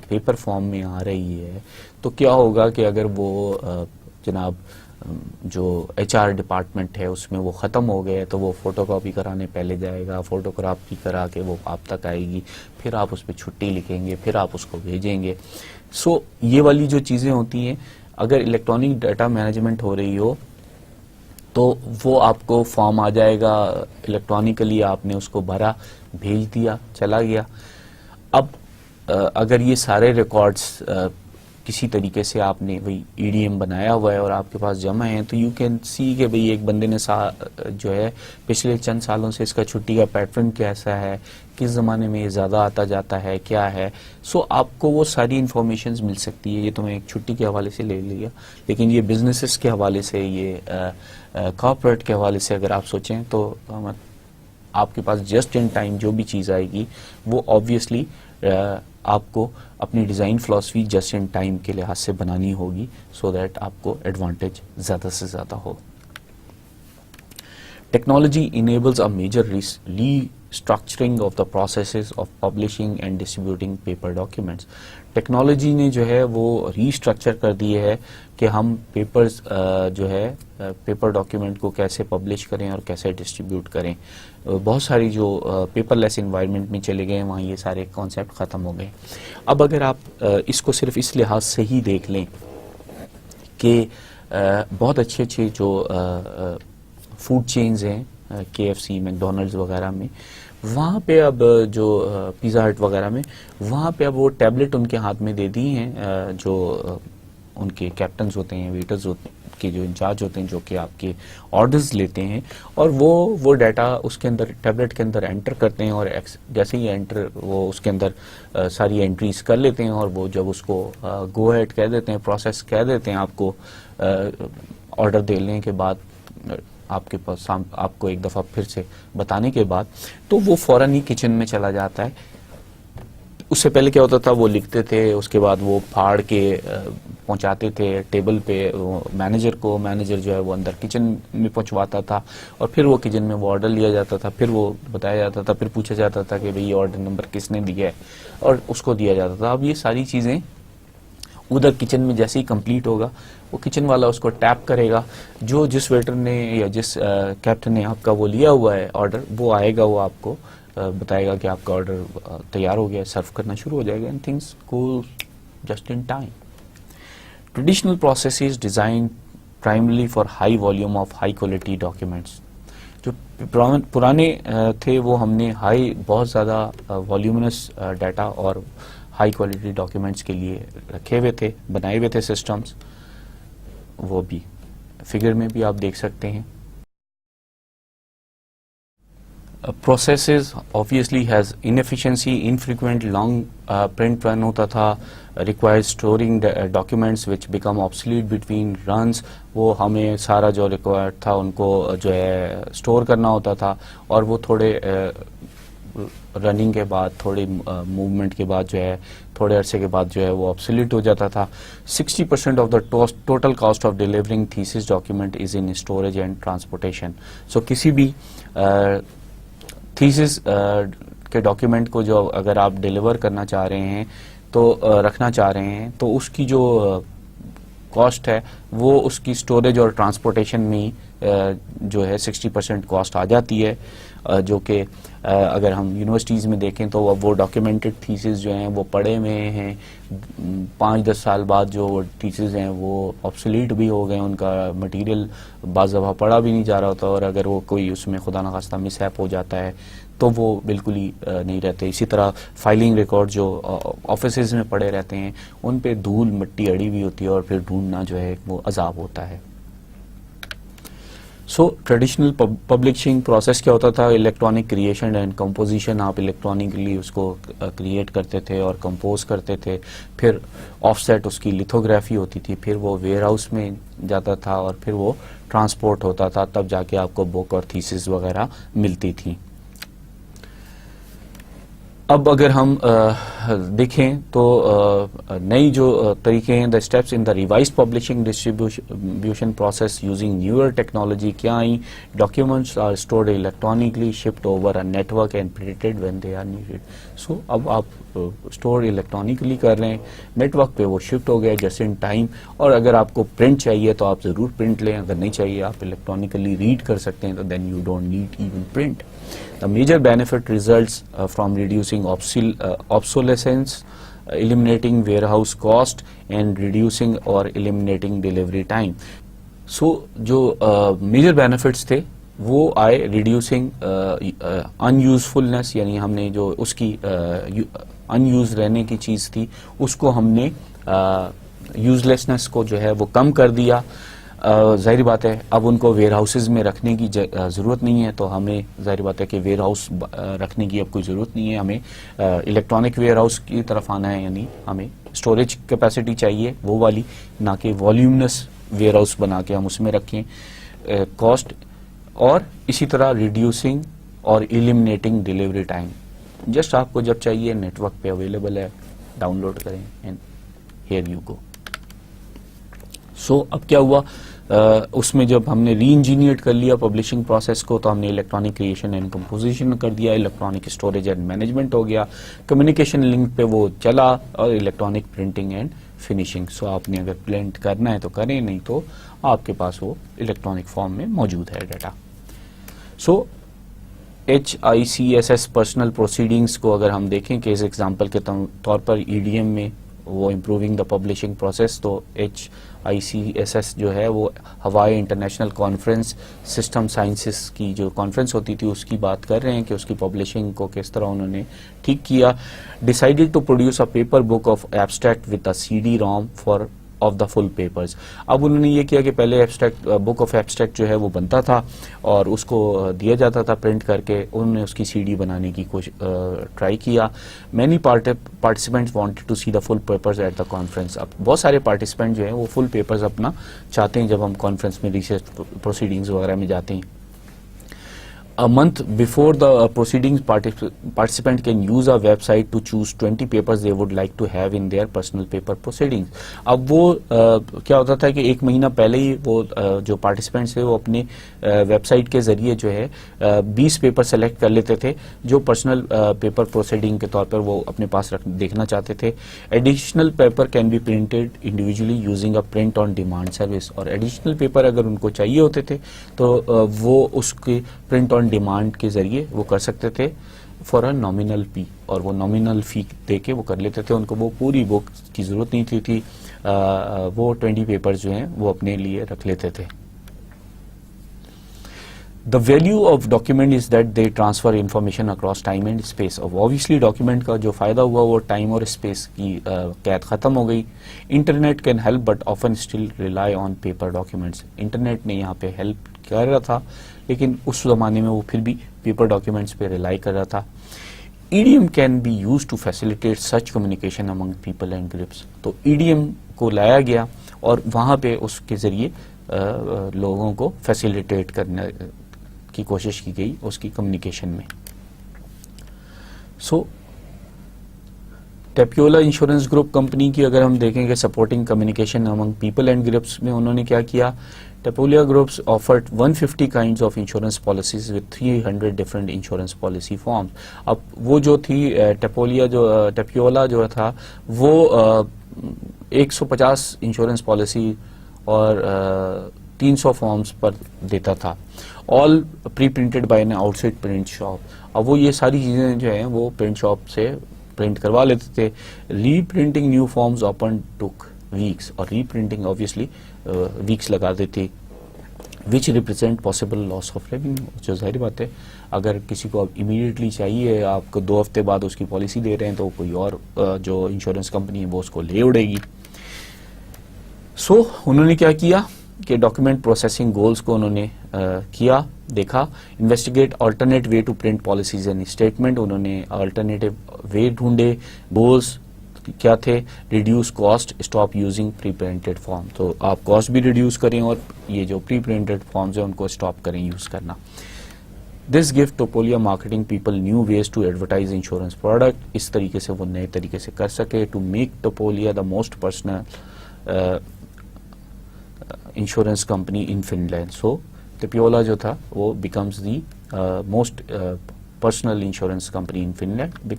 پیپر فارم میں آ رہی ہے، تو کیا ہوگا کہ اگر وہ جناب جو ایچ آر ڈپارٹمنٹ ہے اس میں وہ ختم ہو گئے تو وہ فوٹو کاپی کرانے پہلے جائے گا، فوٹو کاپی کرا کے وہ آپ تک آئے گی، پھر آپ اس پہ چھٹی لکھیں گے، پھر آپ اس کو بھیجیں گے. سو یہ والی جو چیزیں ہوتی ہیں اگر الیکٹرانک ڈیٹا مینجمنٹ ہو رہی ہو تو وہ آپ کو فارم آ جائے گا الیکٹرانکلی، آپ نے اس کو بھرا، بھیج دیا، چلا گیا. اب اگر یہ سارے ریکارڈز کسی طریقے سے آپ نے وہی ای ڈی ایم بنایا ہوا ہے اور آپ کے پاس جمع ہیں تو یو کین سی کہ بھئی ایک بندے نے جو ہے پچھلے چند سالوں سے اس کا چھٹی کا پیٹرن کیسا ہے، کس زمانے میں یہ زیادہ آتا جاتا ہے، کیا ہے. سو آپ کو وہ ساری انفارمیشنز مل سکتی ہے. یہ تو میں ایک چھٹی کے حوالے سے لے لیا، لیکن یہ بزنسز کے حوالے سے، یہ کارپوریٹ کے حوالے سے اگر آپ سوچیں تو آپ کے پاس جسٹ ان ٹائم جو بھی چیز آئے گی وہ آبویسلی آپ کو اپنی design philosophy just in time کے لحاظ سے بنانی ہوگی سو دیٹ آپ کو ایڈوانٹیج زیادہ سے زیادہ ہو. Technology enables a major restructuring of the processes of publishing and distributing paper documents. Technology نے جو ہے وہ ریسٹرکچر کر دی ہے کہ ہم پیپرز جو ہے پیپر ڈاکیومنٹ کو کیسے پبلش کریں اور کیسے ڈسٹریبیوٹ کریں. بہت ساری جو پیپر لیس انوائرمنٹ میں چلے گئے وہاں یہ سارے کانسیپٹ ختم ہو گئے. اب اگر آپ اس کو صرف اس لحاظ سے ہی دیکھ لیں کہ بہت اچھے اچھے جو فوڈ چینز ہیں KFC میکڈونلڈز وغیرہ میں, وہاں پہ اب جو پیزا ہٹ وغیرہ میں وہاں پہ اب وہ ٹیبلٹ ان کے ہاتھ میں دے دی ہیں جو ان کے کیپٹنز ہوتے ہیں, ویٹرز کے جو انچارج ہوتے ہیں جو کہ آپ کے آرڈرز لیتے ہیں, اور وہ ڈیٹا اس کے اندر ٹیبلٹ کے اندر انٹر کرتے ہیں, اور جیسے ہی انٹر وہ اس کے اندر ساری انٹریز کر لیتے ہیں, اور وہ جب اس کو گو ہیڈ کہہ دیتے ہیں, پروسیس کہہ دیتے ہیں آپ کو آرڈر دینے کے بعد, آپ کے پاس آپ کو ایک دفعہ پھر سے بتانے کے بعد, تو وہ فوراً ہی کچن میں چلا جاتا ہے. اس سے پہلے کیا ہوتا تھا, وہ لکھتے تھے, اس کے بعد وہ پھاڑ کے پہنچاتے تھے ٹیبل پہ مینیجر کو, مینیجر جو ہے وہ اندر کچن میں پہنچواتا تھا, اور پھر وہ کچن میں وہ آرڈر لیا جاتا تھا, پھر وہ بتایا جاتا تھا, پھر پوچھا جاتا تھا کہ بھئی آرڈر نمبر کس نے دیا ہے, اور اس کو دیا جاتا تھا. اب یہ ساری چیزیں ادھر کچن میں جیسے ہی کمپلیٹ ہوگا, وہ کچن والا اس کو ٹیپ کرے گا, جو جس ویٹر نے یا جس کیپٹن نے آپ کا وہ لیا ہوا ہے آرڈر, وہ آئے گا, وہ آپ کو بتائے گا کہ آپ کا آرڈر تیار ہو گیا, سرو کرنا شروع ہو جائے گا, and things go just in time. Traditional processes designed primarily for high volume of high quality documents. جو پرانے تھے وہ ہم نے بہت زیادہ والیومنس ڈیٹا اور ہائی کوالٹی ڈاکیومنٹس کے لیے رکھے ہوئے تھے, بنائے ہوئے تھے سسٹمز, وہ بھی فگر میں بھی آپ دیکھ سکتے ہیں. Processes obviously has inefficiency, infrequent long print run ہوتا تھا, requires storing documents which become obsolete between runs. وہ ہمیں سارا جو ریکوائرڈ تھا ان کو جو ہے اسٹور کرنا ہوتا تھا, اور وہ تھوڑے رننگ کے بعد, تھوڑی موومنٹ کے بعد جو ہے تھوڑے عرصے کے بعد جو ہے وہ آبسلیٹ ہو جاتا تھا. 60% of the total cost of delivering thesis document is in storage and transportation. So کسی بھی تھیسس کے ڈاکیومنٹ کو جو اگر آپ ڈیلیور کرنا چاہ رہے ہیں تو رکھنا چاہ رہے ہیں, تو اس کی جو کاسٹ ہے وہ اس کی اسٹوریج اور ٹرانسپورٹیشن میں جو ہے 60% کاسٹ آ جاتی ہے, جو کہ اگر ہم یونیورسٹیز میں دیکھیں تو وہ ڈاکیومنٹڈ تھیسز جو ہیں وہ پڑے ہوئے ہیں, 5-10 سال بعد جو تھیسز ہیں وہ آبسلیٹ بھی ہو گئے, ان کا مٹیریل بعض دفعہ پڑھا بھی نہیں جا رہا ہوتا, اور اگر وہ کوئی اس میں خدا نخواستہ مس ہیپ ہو جاتا ہے تو وہ بالکل ہی نہیں رہتے. اسی طرح فائلنگ ریکارڈ جو آفیسز میں پڑے رہتے ہیں ان پہ دھول مٹی اڑی ہوئی ہوتی ہے, اور پھر ڈھونڈنا جو ہے وہ عذاب ہوتا ہے. سو ٹریڈیشنل پبلشنگ پروسیس کیا ہوتا تھا, الیکٹرانک کریشن اینڈ کمپوزیشن, آپ الیکٹرانکلی اس کو کریٹ کرتے تھے اور کمپوز کرتے تھے, پھر آف سیٹ اس کی لیتھوگرافی ہوتی تھی, پھر وہ ویئر ہاؤس میں جاتا تھا, اور پھر وہ ٹرانسپورٹ ہوتا تھا, تب جا کے آپ کو بک اور تھیسز وغیرہ ملتی تھی. اب اگر ہم دیکھیں تو نئی جو طریقے ہیں, the steps in the revise publishing distribution process using newer technology کیا آئیں. Documents are stored electronically, shipped over a network and printed when they are needed. So اب آپ اسٹور الیکٹرانکلی کر رہے ہیں, نیٹ ورک پہ وہ shift ہو گیا جسٹ ان ٹائم, اور اگر آپ کو پرنٹ چاہیے تو آپ ضرور پرنٹ لیں, اگر نہیں چاہیے آپ الیکٹرانکلی ریڈ کر سکتے ہیں, تو then you don't need even print. The major benefit results from reducing obsolescence, eliminating warehouse cost, and reducing or eliminating delivery time. So جو major benefits تھے وہ آئے reducing unusefulness, یعنی ہم نے جو اس کی unused رہنے کی چیز تھی اس کو ہم نے uselessness کو جو ہے وہ کم کر دیا. ظاہر بات ہے اب ان کو ویئر ہاؤسز میں رکھنے کی ضرورت نہیں ہے, تو ہمیں ظاہر بات ہے کہ ویئر ہاؤس رکھنے کی اب کوئی ضرورت نہیں ہے, ہمیں الیکٹرانک ویئر ہاؤس کی طرف آنا ہے, یعنی ہمیں اسٹوریج کیپیسٹی چاہیے وہ والی, نہ کہ والیومنس ویئر ہاؤس بنا کے ہم اس میں رکھیں کاسٹ, اور اسی طرح ریڈیوسنگ اور ایلیمنیٹنگ ڈیلیوری ٹائم. جسٹ آپ کو جب چاہیے نیٹ ورک پہ اویلیبل ہے, ڈاؤن لوڈ کریں اینڈ ہیئر یو گو. سو اب کیا ہوا, اس میں جب ہم نے ری انجینئرڈ کر لیا پبلشنگ پروسیس کو تو ہم نے الیکٹرانک کریشن اینڈ کمپوزیشن کر دیا, الیکٹرانک اسٹوریج اینڈ مینجمنٹ ہو گیا, کمیونیکیشن لنک پہ وہ چلا, اور الیکٹرانک پرنٹنگ اینڈ فنیشنگ. سو آپ نے اگر پرنٹ کرنا ہے تو کریں, نہیں تو آپ کے پاس وہ الیکٹرانک فارم میں موجود ہے ڈیٹا. سو HICSS پرسنل پروسیڈنگس کو اگر ہم دیکھیں کیس ایگزامپل کے طور پر EDM میں وہ امپروونگ دا پبلشنگ پروسیس, تو HICSS جو ہے وہ ہوائی انٹرنیشنل کانفرنس سسٹم سائنسز کی جو کانفرنس ہوتی تھی اس کی بات کر رہے ہیں کہ اس کی پبلشنگ کو کس طرح انہوں نے ٹھیک کیا. Decided to produce a paper book of abstract with a CD-ROM for of the full papers. اب انہوں نے یہ کیا کہ پہلے ایبسٹریکٹ بک آف ایبسٹریکٹ جو ہے وہ بنتا تھا اور اس کو دیا جاتا تھا پرنٹ کر کے, انہوں نے اس کی CD بنانے کی ٹرائی کیا. Many participants wanted to see the full papers at the conference. اب بہت سارے پارٹیسپینٹ جو ہیں وہ فل پیپرز اپنا چاہتے ہیں جب ہم کانفرنس میں ریسرچ پروسیڈنگز وغیرہ میں جاتے ہیں. A month before the proceedings, participant can use a website to choose 20 papers they would like to have in their personal paper proceedings. اب وہ کیا ہوتا تھا کہ ایک مہینہ پہلے ہی وہ جو پارٹیسپینٹس تھے وہ اپنے ویب سائٹ کے ذریعے جو ہے 20 پیپر سلیکٹ کر لیتے تھے جو پرسنل پیپر پروسیڈنگ کے طور پر وہ اپنے پاس دیکھنا چاہتے تھے. Additional paper can be printed individually using a print on demand service. اور ایڈیشنل پیپر اگر ان کو چاہیے ہوتے تھے تو وہ اس کے پرنٹ آن ڈیمانڈ کے ذریعے وہ کر سکتے تھے فار اے نامینل فی, اور وہ نامینل فی دے کے وہ کر لیتے تھے. ان کو وہ پوری بک کی ضرورت نہیں تھی, وہ 20 پیپر جو ہیں وہ اپنے لیے رکھ لیتے تھے. The value of document is that they transfer information across time and space. اب obviously document کا جو فائدہ ہوا وہ ٹائم اور اسپیس کی قید ختم ہو گئی. Internet can help but often still rely on paper documents. Internet نے یہاں پہ ہیلپ کر رہا تھا لیکن اس زمانے میں وہ پھر بھی پیپر ڈاکیومنٹس پہ ریلائی کر رہا تھا. EDM can be used to facilitate such communication among people and groups. تو EDM کو لایا گیا اور وہاں پہ اس کے ذریعے لوگوں کو فیسیلیٹیٹ کرنے کی کوشش کی گئی اس کی کمیونیکیشن میں. سو ٹیپیولا انشورنس گروپ کمپنی کی اگر ہم دیکھیں کہ supporting communication among people and groups میں انہوں نے کیا کیا. ٹیپیولا groups offered 150 kinds of insurance policies with 300 different insurance policy forms. اب وہ جو تھی ٹیپیولا جو تھا وہ 150 انشورنس پالیسی اور 300 فارمز پر دیتا تھا, all preprinted by an outside print shop. اب وہ یہ ساری چیزیں جو ہیں وہ پرنٹ شاپ سے پرنٹ کروا لیتے تھے. Reprinting new forms often took weeks, اور ری پرنٹنگ آبویسلی ویکس لگا دیتی, which represent possible loss of revenue. جو ظاہر بات ہے اگر کسی کو امیڈیٹلی چاہیے, آپ کو 2 ہفتے بعد اس کی پالیسی دے رہے ہیں تو کوئی اور جو انشورنس کمپنی ہے وہ اس کو لے اڑے گی. سو انہوں نے کیا کیا کہ ڈاکیومنٹ پروسیسنگ گولز کو انہوں نے کیا, دیکھا. Investigate alternate way to print policies and statement. انہوں نے آلٹرنیٹو وے ڈھونڈے. گولز کیا تھے؟ Reduce cost, stop using preprinted form. تو آپ کاسٹ بھی ریڈیوس کریں اور یہ جو پری پرنٹڈ فارمز ہیں ان کو اسٹاپ کریں یوز کرنا. This gave Tapiola marketing people new ways to advertise insurance product. اس طریقے سے وہ نئے طریقے سے کر سکے. To make Tapiola the most personal insurance company in Finland. So Tapiola جو تھا وہ becomes the most personal insurance company in Finland.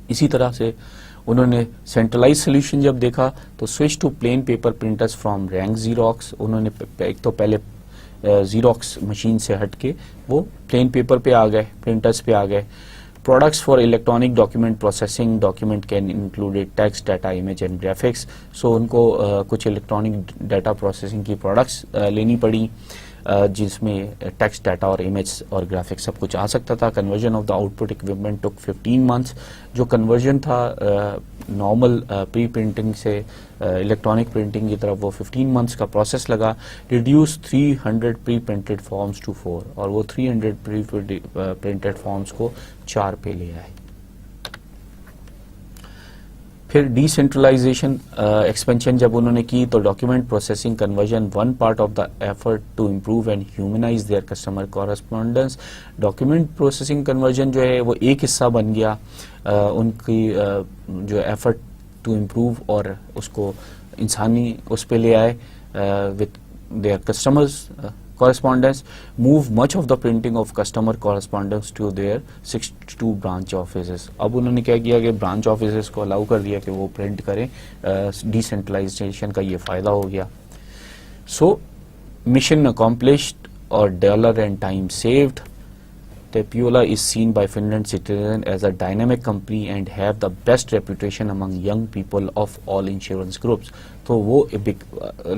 اسی طرح سے انہوں نے سینٹرلائز سولوشن جب دیکھا تو switch to plain paper printers from Rank Xerox. انہوں نے ایک تو پہلے زیروکس مشین سے ہٹ کے وہ پلین پیپر پہ آ گئے, پرنٹرز پہ آ گئے. Products for electronic document processing. Document can included text, data, image and graphics. So ان کو کچھ الیکٹرانک ڈیٹا پروسیسنگ کی پروڈکٹس لینی پڑی جس میں ٹیکسٹ, ڈیٹا اور امیج اور گرافکس سب کچھ آ سکتا تھا. Conversion of the output equipment took 15 months. جو کنورژن تھا نارمل پری پرنٹنگ سے الیکٹرانک پرنٹنگ کی طرف وہ 15 months کا پروسیس لگا. Reduce 300 pre printed forms to 4, اور وہ 300 پری پرنٹڈ فارمز کو 4 پہ لے آئے. پھر ڈی سینٹرلائزیشن ایکسپینشن جب انہوں نے کی تو document processing conversion one part of the effort to improve and humanize their customer correspondence. Document processing conversion جو ہے وہ ایک حصہ بن گیا ان کی جو ایفرٹ ٹو امپروو, اور اس کو انسانی اس پہ لے آئے with their customers correspondence, move much of the printing of customer correspondence to their 62 branch offices. اب انہوں نے کیا کیا کہ برانچ آفیسز کو الاؤ کر دیا کہ وہ پرنٹ کریں. ڈیسینٹرلائزیشن کا یہ فائدہ ہو گیا. سو مشن اکمپلشڈ اور dollar and time saved. Tapiola is seen by Finland citizens as a dynamic company and have the best reputation among young people of all insurance groups. تو وہ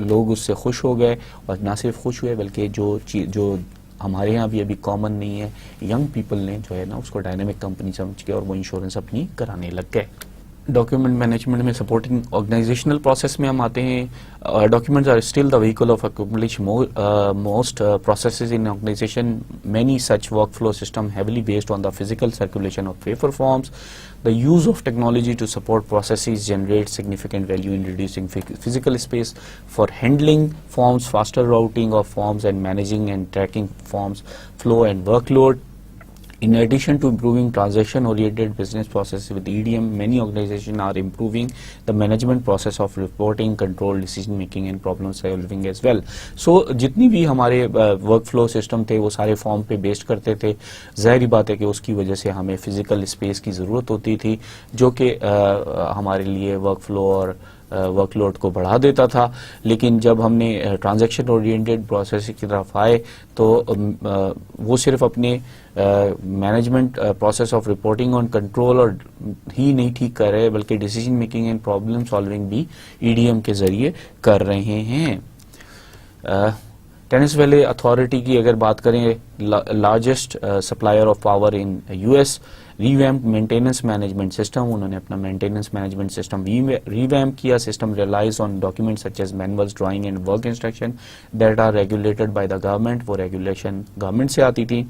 لوگ اس سے خوش ہو گئے, اور نہ صرف خوش ہوئے بلکہ جو ہمارے ہاں بھی ابھی کامن نہیں ہے, ینگ پیپل نے جو ہے نا اس کو ڈائنامک کمپنی سمجھ کے اور وہ انشورنس اپنی کرانے لگ گئے. ڈاکیومنٹ مینجمنٹ میں سپورٹنگ آرگنائزیشنل پروسیس میں ہم آتے ہیں. Documents are still the vehicle of accomplish most processes in organization. Many such workflow system heavily based on the physical circulation of paper forms. The use of technology to support processes generates significant value in reducing physical space for handling forms, faster routing of forms, and managing and tracking forms flow and workload. In addition to improving transaction-oriented business processes with EDM, many organizations are improving the management process of reporting, control, decision-making and problem-solving as well. So, جتنی بھی ہمارے work flu system تھے وہ سارے form پہ based کرتے تھے. ظاہری بات ہے کہ اس کی وجہ سے ہمیں فزیکل اسپیس کی ضرورت ہوتی تھی, جو کہ ہمارے لیے ورک فلو اور ورک لوڈ کو بڑھا دیتا تھا. لیکن جب ہم نے ٹرانزیکشن اورینٹیڈ پروسیس کی طرف آئے تو وہ صرف اپنے management process of reporting on control اور ہی نہیں ٹھیک کر رہے بلکہ decision making and problem solving بھی EDM کے ذریعے کر رہے ہیں. ٹینس ویلی اتھارٹی کی اگر بات کریں, largest supplier of power in US, revamp maintenance management system. انہوں نے اپنا مینٹیننس مینجمنٹ سسٹم ریویمپ کیا. System relies on document such as manuals, drawing and work instruction that are regulated by the government. وہ regulation government سے آتی تھی.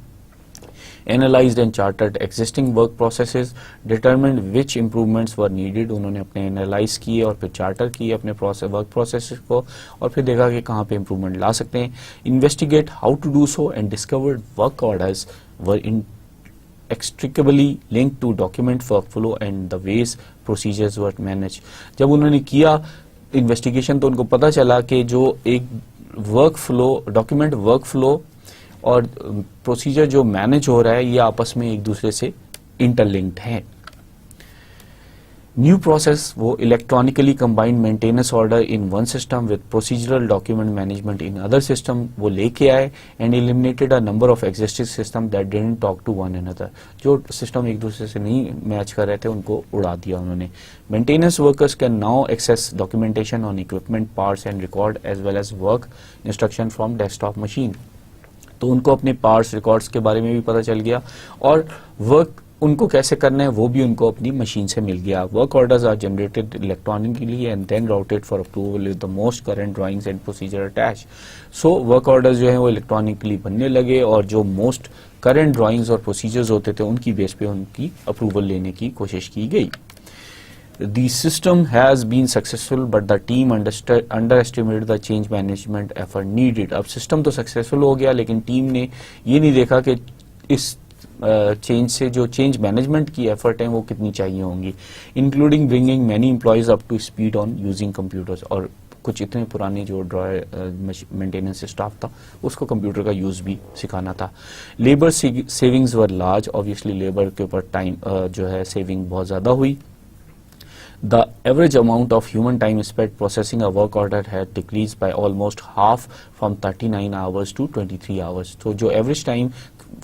Analyzed and charted existing work processes, determined which improvements were needed. انہوں نے اپنے analyse کیے اور پھر چارٹر کیے اپنے ورک پروسیسز کو, اور پھر دیکھا کہ کہاں پہ امپروومنٹ لا سکتے ہیں. Investigate how to do so and discovered work orders were inextricably linked to document workflow and the ways procedures were managed. جب انہوں نے کیا انویسٹیگیشن تو ان کو پتا چلا کہ جو ایک workflow, document workflow اور پروسیجر جو مینج ہو رہا ہے یہ آپس میں ایک دوسرے سے انٹر لنکڈ ہیں. نیو پروسیس وہ electronically combined maintenance order in one system with procedural document management in other system وہ لے کے آئے and eliminated a number of existing system that didn't talk to one another. جو system ایک دوسرے سے نہیں میچ کر رہے تھے ان کو اڑا دیا انہوں نے. Maintenance workers can now access documentation on equipment parts and record as well as work instruction from desktop machine. تو ان کو اپنے پارٹس ریکارڈز کے بارے میں بھی پتہ چل گیا اور ورک ان کو کیسے کرنا ہے وہ بھی ان کو اپنی مشین سے مل گیا. Work orders are generated electronically and then routed for approval with the most current drawings and procedure attach. So work orders جو ہیں وہ الیکٹرانکلی بننے لگے اور جو موسٹ کرنٹ ڈرائنگز اور پروسیجرز ہوتے تھے ان کی بیس پہ ان کی اپروول لینے کی کوشش کی گئی. The system has been successful but the team underestimated the change management effort needed. اب سسٹم تو سکسیسفل ہو گیا لیکن ٹیم نے یہ نہیں دیکھا کہ اس چینج سے جو چینج مینجمنٹ کی ایفرٹ ہیں وہ کتنی چاہیے ہوں گی, including bringing many employees up to speed on using computers. اور کچھ اتنے پرانے جو مینٹیننس اسٹاف تھا اس کو کمپیوٹر کا یوز بھی سکھانا تھا. لیبر سیونگز ور لارج, آبویسلی لیبر کے اوپر ٹائم جو ہے سیونگ بہت زیادہ ہوئی. The average amount of human time spent processing a work order had decreased by almost half from 39 hours to 23 hours. تو جو ایوریج ٹائم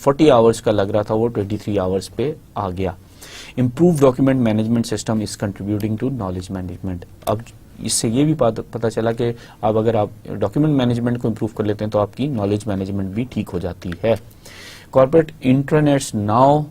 40 hours کا لگ رہا تھا وہ 23 hours پہ آ گیا. Improved document management system is contributing to knowledge management. اب اس سے یہ بھی پتہ چلا کہ اب اگر آپ ڈاکیومنٹ مینجمنٹ کو امپروو کر لیتے ہیں تو آپ کی نالج مینجمنٹ بھی ٹھیک ہو جاتی ہے. Corporate intranets now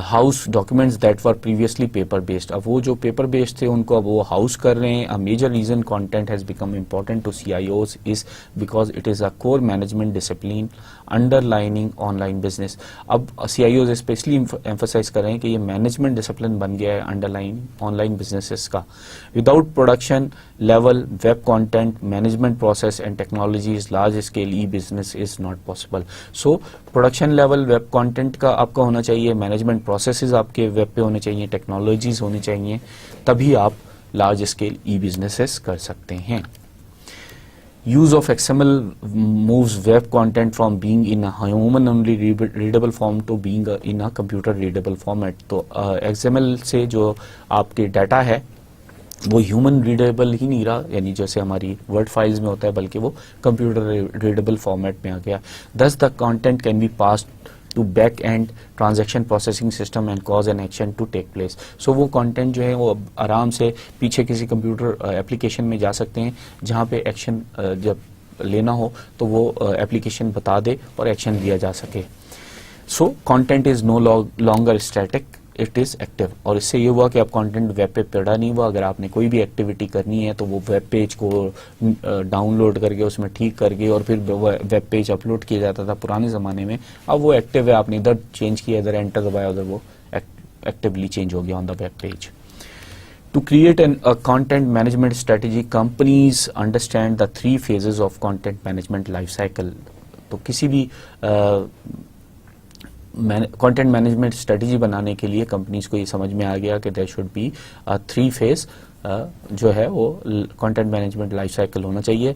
house documents that were previously paper based. اب وہ جو پیپر بیسڈ تھے ان کو اب وہ ہاؤس کر رہے ہیں. Major reason content has become important to CIOs is because it is a core management discipline underlining online business. اب CIOs اسپیشلی ایمفسائز کر رہے ہیں کہ یہ مینجمنٹ ڈسپلن بن گیا ہے underline online businesses کا. Without production level web content management process and technologies large scale e business is not possible. So production level web content کا آپ کا ہونا چاہیے, مینجمنٹ پروسیسز آپ کے ویب پہ ہونے چاہیے, ٹیکنالوجیز ہونی چاہیے, تبھی آپ لارج اسکیل ای بزنسز کر سکتے ہیں. Use of XML moves web content from being in a human only readable form to being in a computer readable format. تو XML سے جو آپ کے ڈیٹا ہے وہ ہیومن ریڈیبل ہی نہیں رہا, یعنی جیسے ہماری ورڈ فائلز میں ہوتا ہے, بلکہ وہ کمپیوٹر ریڈیبل فارمیٹ میں آ گیا. Thus the content can be passed to back end transaction processing system and cause an action to take place. So وہ content جو ہے وہ آرام سے پیچھے کسی کمپیوٹر اپلیکیشن میں جا سکتے ہیں جہاں پہ ایکشن جب لینا ہو تو وہ اپلیکیشن بتا دے اور ایکشن لیا جا سکے. So content is no longer static, it is active. اور اس سے یہ ہوا کہ اب کانٹینٹ ویب پہ پڑا نہیں ہوا. اگر آپ نے کوئی بھی ایکٹیویٹی کرنی ہے تو وہ ویب پیج کو ڈاؤن لوڈ کر کے اس میں ٹھیک کر کے اور پھر ویب پیج اپلوڈ کیا جاتا تھا پرانے زمانے میں. اب وہ ایکٹیو ہے, آپ نے ادھر چینج کیا, ادھر انٹر دبایا, ادھر وہ ایکٹیولی چینج ہو گیا on the web page. To create a content management strategy, companies understand the 3 phases of content management life cycle. تو کسی بھی کانٹینٹ مینجمنٹ اسٹریٹجی بنانے کے لیے کمپنیز کو یہ سمجھ میں آ گیا کہ دیر شوڈ بی 3 فیز جو ہے وہ کانٹینٹ مینجمنٹ لائف سائیکل ہونا چاہیے.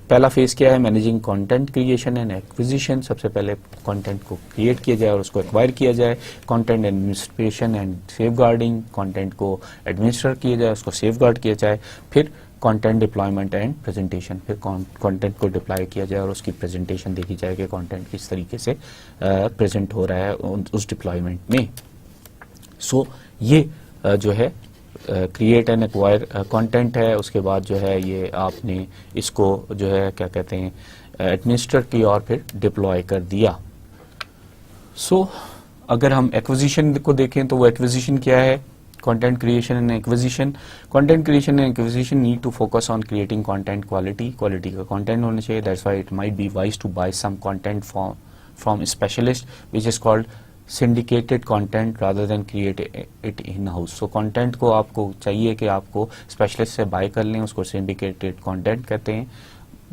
پہلا فیز کیا ہے؟ Managing content creation and acquisition. سب سے پہلے کانٹینٹ کو کریٹ کیا جائے اور اس کو ایکوائر کیا جائے. Content administration and safeguarding. Content کو ایڈمنسٹر کیا جائے, اس کو سیف گارڈ کیا جائے. پھر کانٹینٹ ڈپلائمنٹ اینڈ پریزنٹیشن. پھر کانٹینٹ کو ڈپلائی کیا جائے اور اس کی پریزنٹیشن دیکھی جائے کہ کانٹینٹ کس طریقے سے پریزنٹ ہو رہا ہے اس ڈپلائمنٹ میں. سو یہ جو ہے کریٹ اینڈ ایکوائر کانٹینٹ ہے. اس کے بعد جو ہے یہ آپ نے اس کو جو ہے کیا کہتے ہیں ایڈمنسٹر کیا اور پھر ڈپلوائے کر دیا. سو اگر ہم ایکوزیشن کو دیکھیں تو وہ ایکوزیشن کیا ہے؟ Content creation and acquisition. Content creation and acquisition need to focus on creating content quality. Quality کا content ہونا چاہیے. That's why it might be wise to buy some content from a specialist, which is called syndicated content rather than create it in-house. So content کو آپ کو چاہیے کہ آپ کو specialist سے buy کر لیں, اس کو syndicated content کہتے ہیں,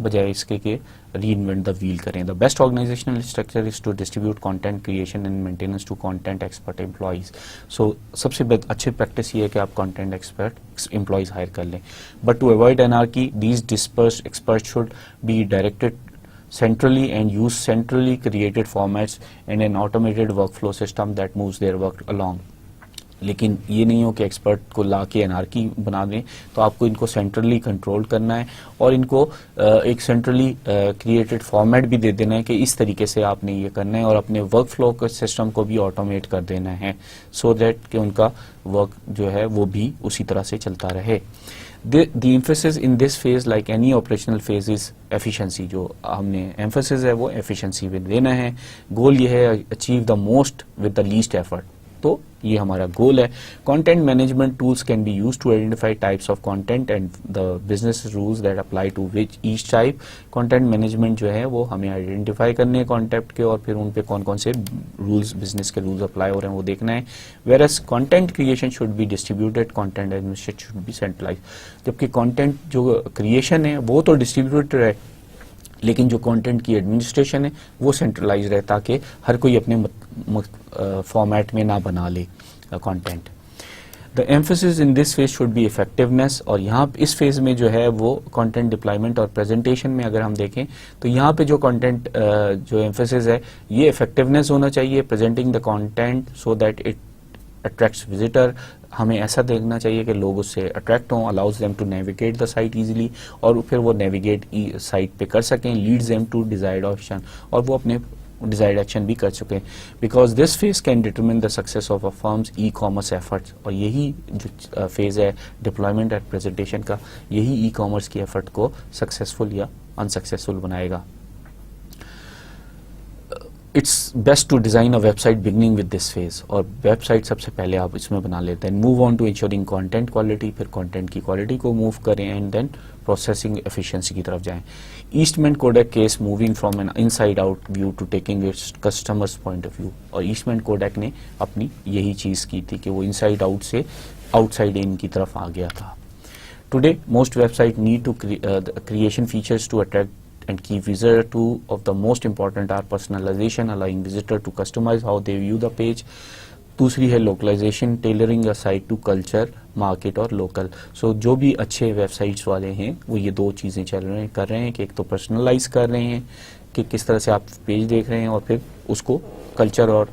بجائے اس کے کہ ری انوینٹ دا ویل کریں. The best organisational structure is to distribute content creation and maintenance to content expert employees. So سب سے اچھی پریکٹس یہ ہے کہ آپ کانٹینٹ ایکسپرٹ امپلائیز ہائر کر لیں. But to avoid anarchy, these dispersed expert should be directed centrally and use centrally created formats and an automated workflow system that moves their work along. لیکن یہ نہیں ہو کہ ایکسپرٹ کو لا کے anarchy بنا دیں, تو آپ کو ان کو سینٹرلی کنٹرول کرنا ہے اور ان کو ایک سینٹرلی کریٹڈ فارمیٹ بھی دے دینا ہے کہ اس طریقے سے آپ نے یہ کرنا ہے, اور اپنے ورک فلو کے سسٹم کو بھی آٹومیٹ کر دینا ہے سو دیٹ کہ ان کا ورک جو ہے وہ بھی اسی طرح سے چلتا رہے. The emphasis in this phase, like any operational phase, is efficiency. جو ہم نے emphasis ہے وہ efficiency پہ دینا ہے. گول یہ ہے achieve the most with the least effort. تو یہ ہمارا گول ہے. Content management tools can be used to identify types of content and the business rules that apply to each type. Content management جو ہے وہ ہمیں identify کرنے ہیں content کے, اور پھر ان پہ کون کون سے rules, business کے rules apply ہو رہے ہیں وہ دیکھنا ہے. Whereas content creation should be distributed, content administration should be centralized. جبکہ content جو creation ہے وہ تو distributed ہے, لیکن جو کانٹینٹ کی ایڈمنسٹریشن ہے وہ سینٹرلائز ہے تاکہ ہر کوئی اپنے فارمیٹ میں نہ بنا لے content. The emphasis in this phase should be effectiveness. اور یہاں اس فیز میں جو ہے وہ کانٹینٹ ڈپلائمنٹ اور پریزنٹیشن میں اگر ہم دیکھیں تو یہاں پہ جو کانٹینٹ جو ایمفیسس ہے یہ افیکٹونیس ہونا چاہیے. Presenting the content so that it attracts visitor. ہمیں ایسا دیکھنا چاہیے کہ لوگ اس سے اٹریکٹ ہوں, allows them to navigate the site easily, اور پھر وہ نیویگیٹ سائٹ پہ کر سکیں. Leads them to desired action, اور وہ اپنے ڈیزائرڈ ایکشن بھی کر سکیں. Because this phase can determine the success of a firms e commerce efforts. اور یہی جو فیز ہے ڈپلائمنٹ اینڈ پریزنٹیشن کا, یہی ای کامرس کی ایفرٹ کو سکسیسفل یا انسکسیسفل بنائے گا. It's best to design a website beginning with this phase. اور ویب سائٹ سب سے پہلے آپ اس میں بنا لیتے ہیں. Move on to ensuring content quality. پھر کانٹینٹ کی کوالٹی کو موو کریں اینڈ دین پروسیسنگ ایفیشنسی کی طرف جائیں. Eastman Kodak case moving from an inside out view to taking it's customers point of view. اور ایسٹمین کوڈیک نے اپنی یہی چیز کی تھی کہ وہ ان سائڈ آؤٹ سے آؤٹ سائڈ ان کی طرف آ گیا تھا. Today most website need to creation features to attract and key visitor. Two of the most important are personalization, allowing visitor to customize how they view the page. دوسری ہے localization, tailoring a site to culture, market اور local. So جو بھی اچھے web sites والے ہیں وہ یہ دو چیزیں کر رہے ہیں کہ ایک تو پرسنلائز کر رہے ہیں کہ کس طرح سے آپ پیج دیکھ رہے ہیں، اور پھر اس کو کلچر اور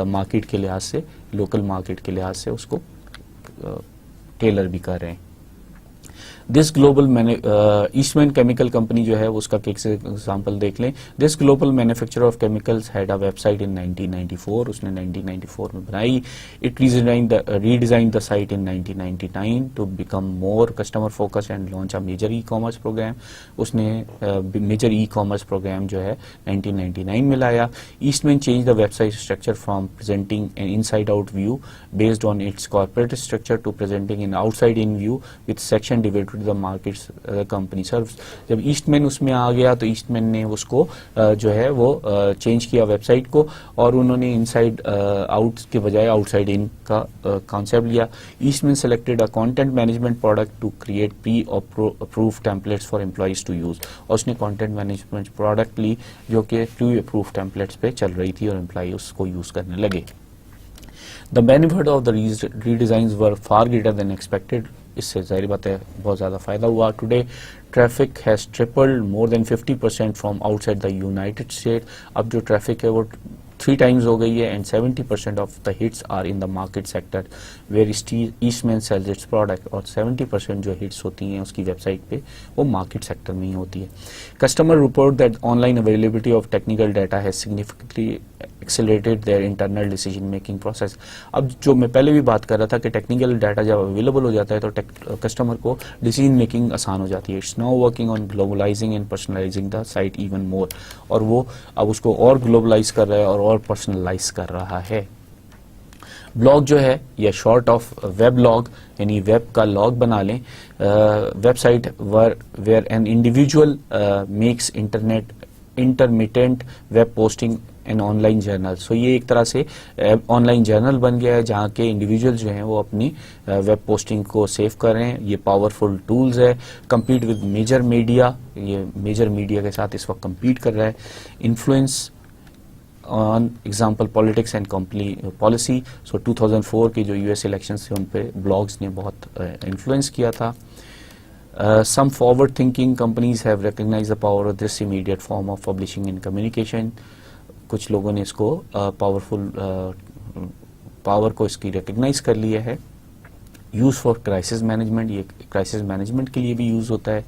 مارکیٹ کے لحاظ سے، لوکل مارکیٹ کے لحاظ سے اس کو ٹیلر بھی کر رہے ہیں. This global Eastman chemical company جو ہے اس کا ایک ایگزامپل دیکھ لیں. This global manufacturer of chemicals had a website in 1994. اس نے 1994 میں بنائی. It redesign the site in 1999 to become more customer focus and launch a major e commerce program. اس نے میجر ای کامرس پروگرام جو ہے 1999 میں لایا. Eastman change the website structure from presenting an inside out view based on its corporate structure to presenting an outside in view with section divided the markets company serves. جب Eastman اس میں آ گیا تو asset مین نے اس کو جو ہے وہ چینج کیا ویب سائٹ کو، اور انہوں نے ان سائڈ آؤٹ کے بجائے آؤٹ سائڈ ان کا کانسیپٹ لیا. Eastman selected a content management product to create preapproved templates for employees to use. اور اس نے کانٹینٹ مینجمنٹ پروڈکٹ لی جو کہ پری اپرووڈ ٹیمپلیٹس پہ چل رہی تھی اور امپلائی اس کو یوز کرنے لگے. The benefit of the redesigns were far greater than expected. اس سے ظاہر بات ہے بہت زیادہ فائدہ ہوا. Today traffic has tripled more than 50% from outside the United State. اب جو ٹریفک ہے وہ 3 times ہو گئی ہے, and 70% of the hits are in the market sector where Eastman sells its product. اور 70% جو ہٹس ہوتی ہیں اس کی ویب سائٹ پہ وہ مارکیٹ سیکٹر میں ہی ہوتی ہے. Customer report that online availability of technical data has significantly accelerated their internal decision making process. اب جو میں پہلے بھی بات کر رہا تھا کہ ٹیکنیکل ڈیٹا جب اویلیبل ہو جاتا ہے تو کسٹمر کو ڈیسیجن میکنگ آسان ہو جاتی ہے. It's now working on globalising and personalising the site even more. اور وہ اب اس کو اور گلوبلائز کر رہا ہے اور پرسنلائز کر رہا ہے. بلاگ جو ہے یا شارٹ آف ویب لاگ یعنی ویب کا لاگ بنا لیں. Website where an individual makes intermittent web posting an online journal. سو یہ ایک طرح سے آن لائن جرنل بن گیا ہے جہاں کے انڈیویجول جو ہیں وہ اپنی ویب پوسٹنگ کو سیو کر رہے ہیں. یہ پاورفل ٹولز ہے. کمپیٹ ود میجر میڈیا, یہ میجر میڈیا کے ساتھ اس وقت کمپیٹ کر رہا ہے. Influence on example politics and company policy. So 2004 کے جو US الیکشنز تھے ان پہ بلاگز نے بہت انفلوئنس کیا تھا. Some forward-thinking companies have recognized the power of this immediate form of publishing and communication. کچھ لوگوں نے اس کو پاور کو اس کی ریکگنائز کر لیا ہے. یوز فار کرائسس مینجمنٹ, یہ کرائسس مینجمنٹ کے لیے بھی یوز ہوتا ہے.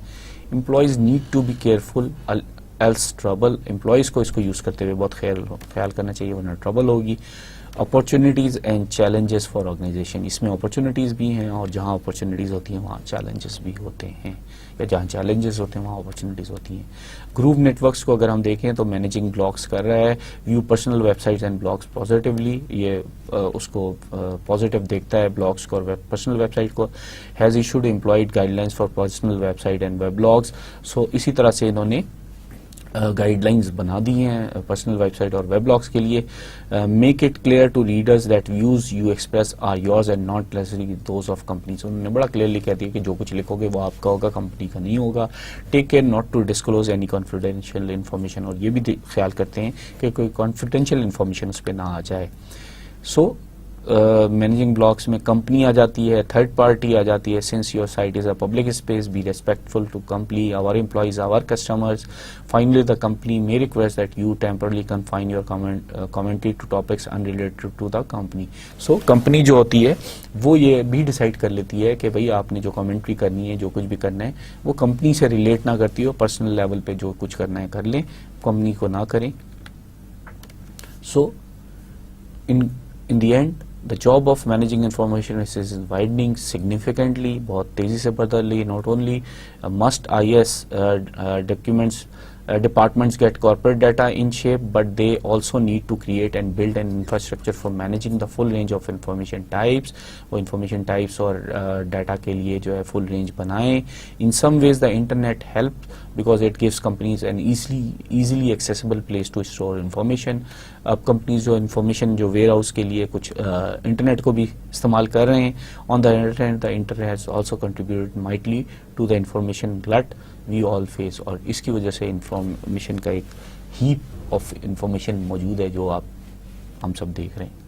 Employees need to be careful else trouble. امپلائیز کو اس کو یوز کرتے ہوئے بہت خیال کرنا چاہیے ورنہ ٹربل ہوگی. Opportunities and challenges for organisation. اس میں اپرچونیٹیز بھی ہیں اور جہاں اپرچونیٹیز ہوتی ہیں وہاں چیلنجز بھی ہوتے ہیں, یا جہاں چیلنجز ہوتے ہیں وہاں اپرچونیٹیز ہوتی ہیں. گروپ نیٹ ورکس کو اگر ہم دیکھیں تو مینیجنگ بلاگس کر رہا ہے. View personal websites and blogs positively, یہ اس کو پازیٹیو دیکھتا ہے بلاگس کو اور پرسنل ویب سائٹ کو. Has issued employed guidelines for personal website and web blogs. سو اسی طرح سے انہوں نے گائیڈ لائنز بنا دی ہیں پرسنل ویب سائٹ اور ویب بلاگس کے لیے. Make it clear to readers that views you express are yours and not necessarily those of companies. انہوں نے بڑا کلیئرلی کہہ دیا کہ جو کچھ لکھو گے وہ آپ کا ہوگا, کمپنی کا نہیں ہوگا. Take care not to disclose any confidential information. اور یہ بھی خیال کرتے ہیں کہ کوئی کانفیڈینشیل انفارمیشن اس پہ نہ آ جائے. سو مینیجنگ بلاگس میں کمپنی آ جاتی ہے, تھرڈ پارٹی آ جاتی ہے. Since your site is a public space, be respectful to company, our employees, our customers. Finally the company may request that you temporarily confine your commentary to topics unrelated to the company. So company جو ہوتی ہے وہ یہ بھی decide کر لیتی ہے کہ بھئی آپ نے جو کمنٹری کرنی ہے, جو کچھ بھی کرنا ہے وہ کمپنی سے ریلیٹ نہ کرتی ہو. پرسنل لیول پہ جو کچھ کرنا ہے کر لیں, کمپنی کو نہ کریں. So in the end the job of managing information is widening significantly, بہت تیزی سے بدل رہی. not only must IS documents departments get corporate data in shape, but they also need to create and build an infrastructure for managing the full range of information types. وہ information types اور data کے لیے جو ہے full range بنائیں. In some ways the internet helps because it gives companies an easily accessible place to store information. اب companies جو information جو ویئر ہاؤس کے لیے کچھ انٹرنیٹ کو بھی استعمال کر رہے ہیں. On the internet, the internet has also contributed mightily to the information glut we all face. اور اس کی وجہ سے انفارمیشن کا ایک ہیپ آف انفارمیشن موجود ہے جو ہم سب دیکھ رہے ہیں.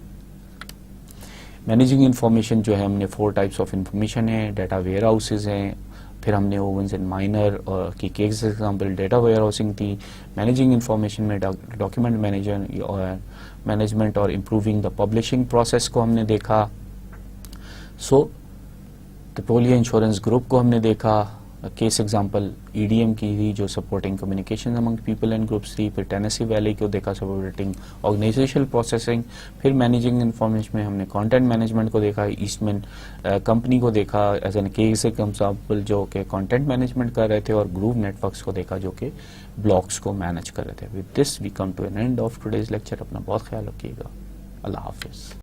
مینیجنگ انفارمیشن جو ہے ہم نے 4 ٹائپس آف انفارمیشن ہے. ڈیٹا ویئر ہاؤسز ہیں, پھر ہم نے اوونز اینڈ مائنر کی case example data where housing تھی. مینیجنگ انفارمیشن میں ڈاکیومنٹ مینجمنٹ اور امپروونگ دا پبلشنگ پروسیس کو ہم نے دیکھا. سو پولیا انشورنس گروپ کو ہم نے دیکھا. Case example E D M کی تھی جو supporting communication among people and groups تھی. پھر ٹینیسی ویلی کو دیکھا سپورٹنگ آرگنائزیشنل پروسیسنگ. پھر مینیجنگ انفارمیشن میں ہم نے کانٹینٹ مینجمنٹ کو دیکھا. ایسٹ مین کمپنی کو دیکھا ایز این کیس ایگزامپل جو کہ کانٹینٹ مینجمنٹ کر رہے تھے, اور گروپ نیٹ ورکس کو دیکھا جو کہ بلاگس کو مینیج کر رہے تھے. With this we come to an end of today's lecture. اپنا بہت خیال رکھیے گا. اللہ حافظ.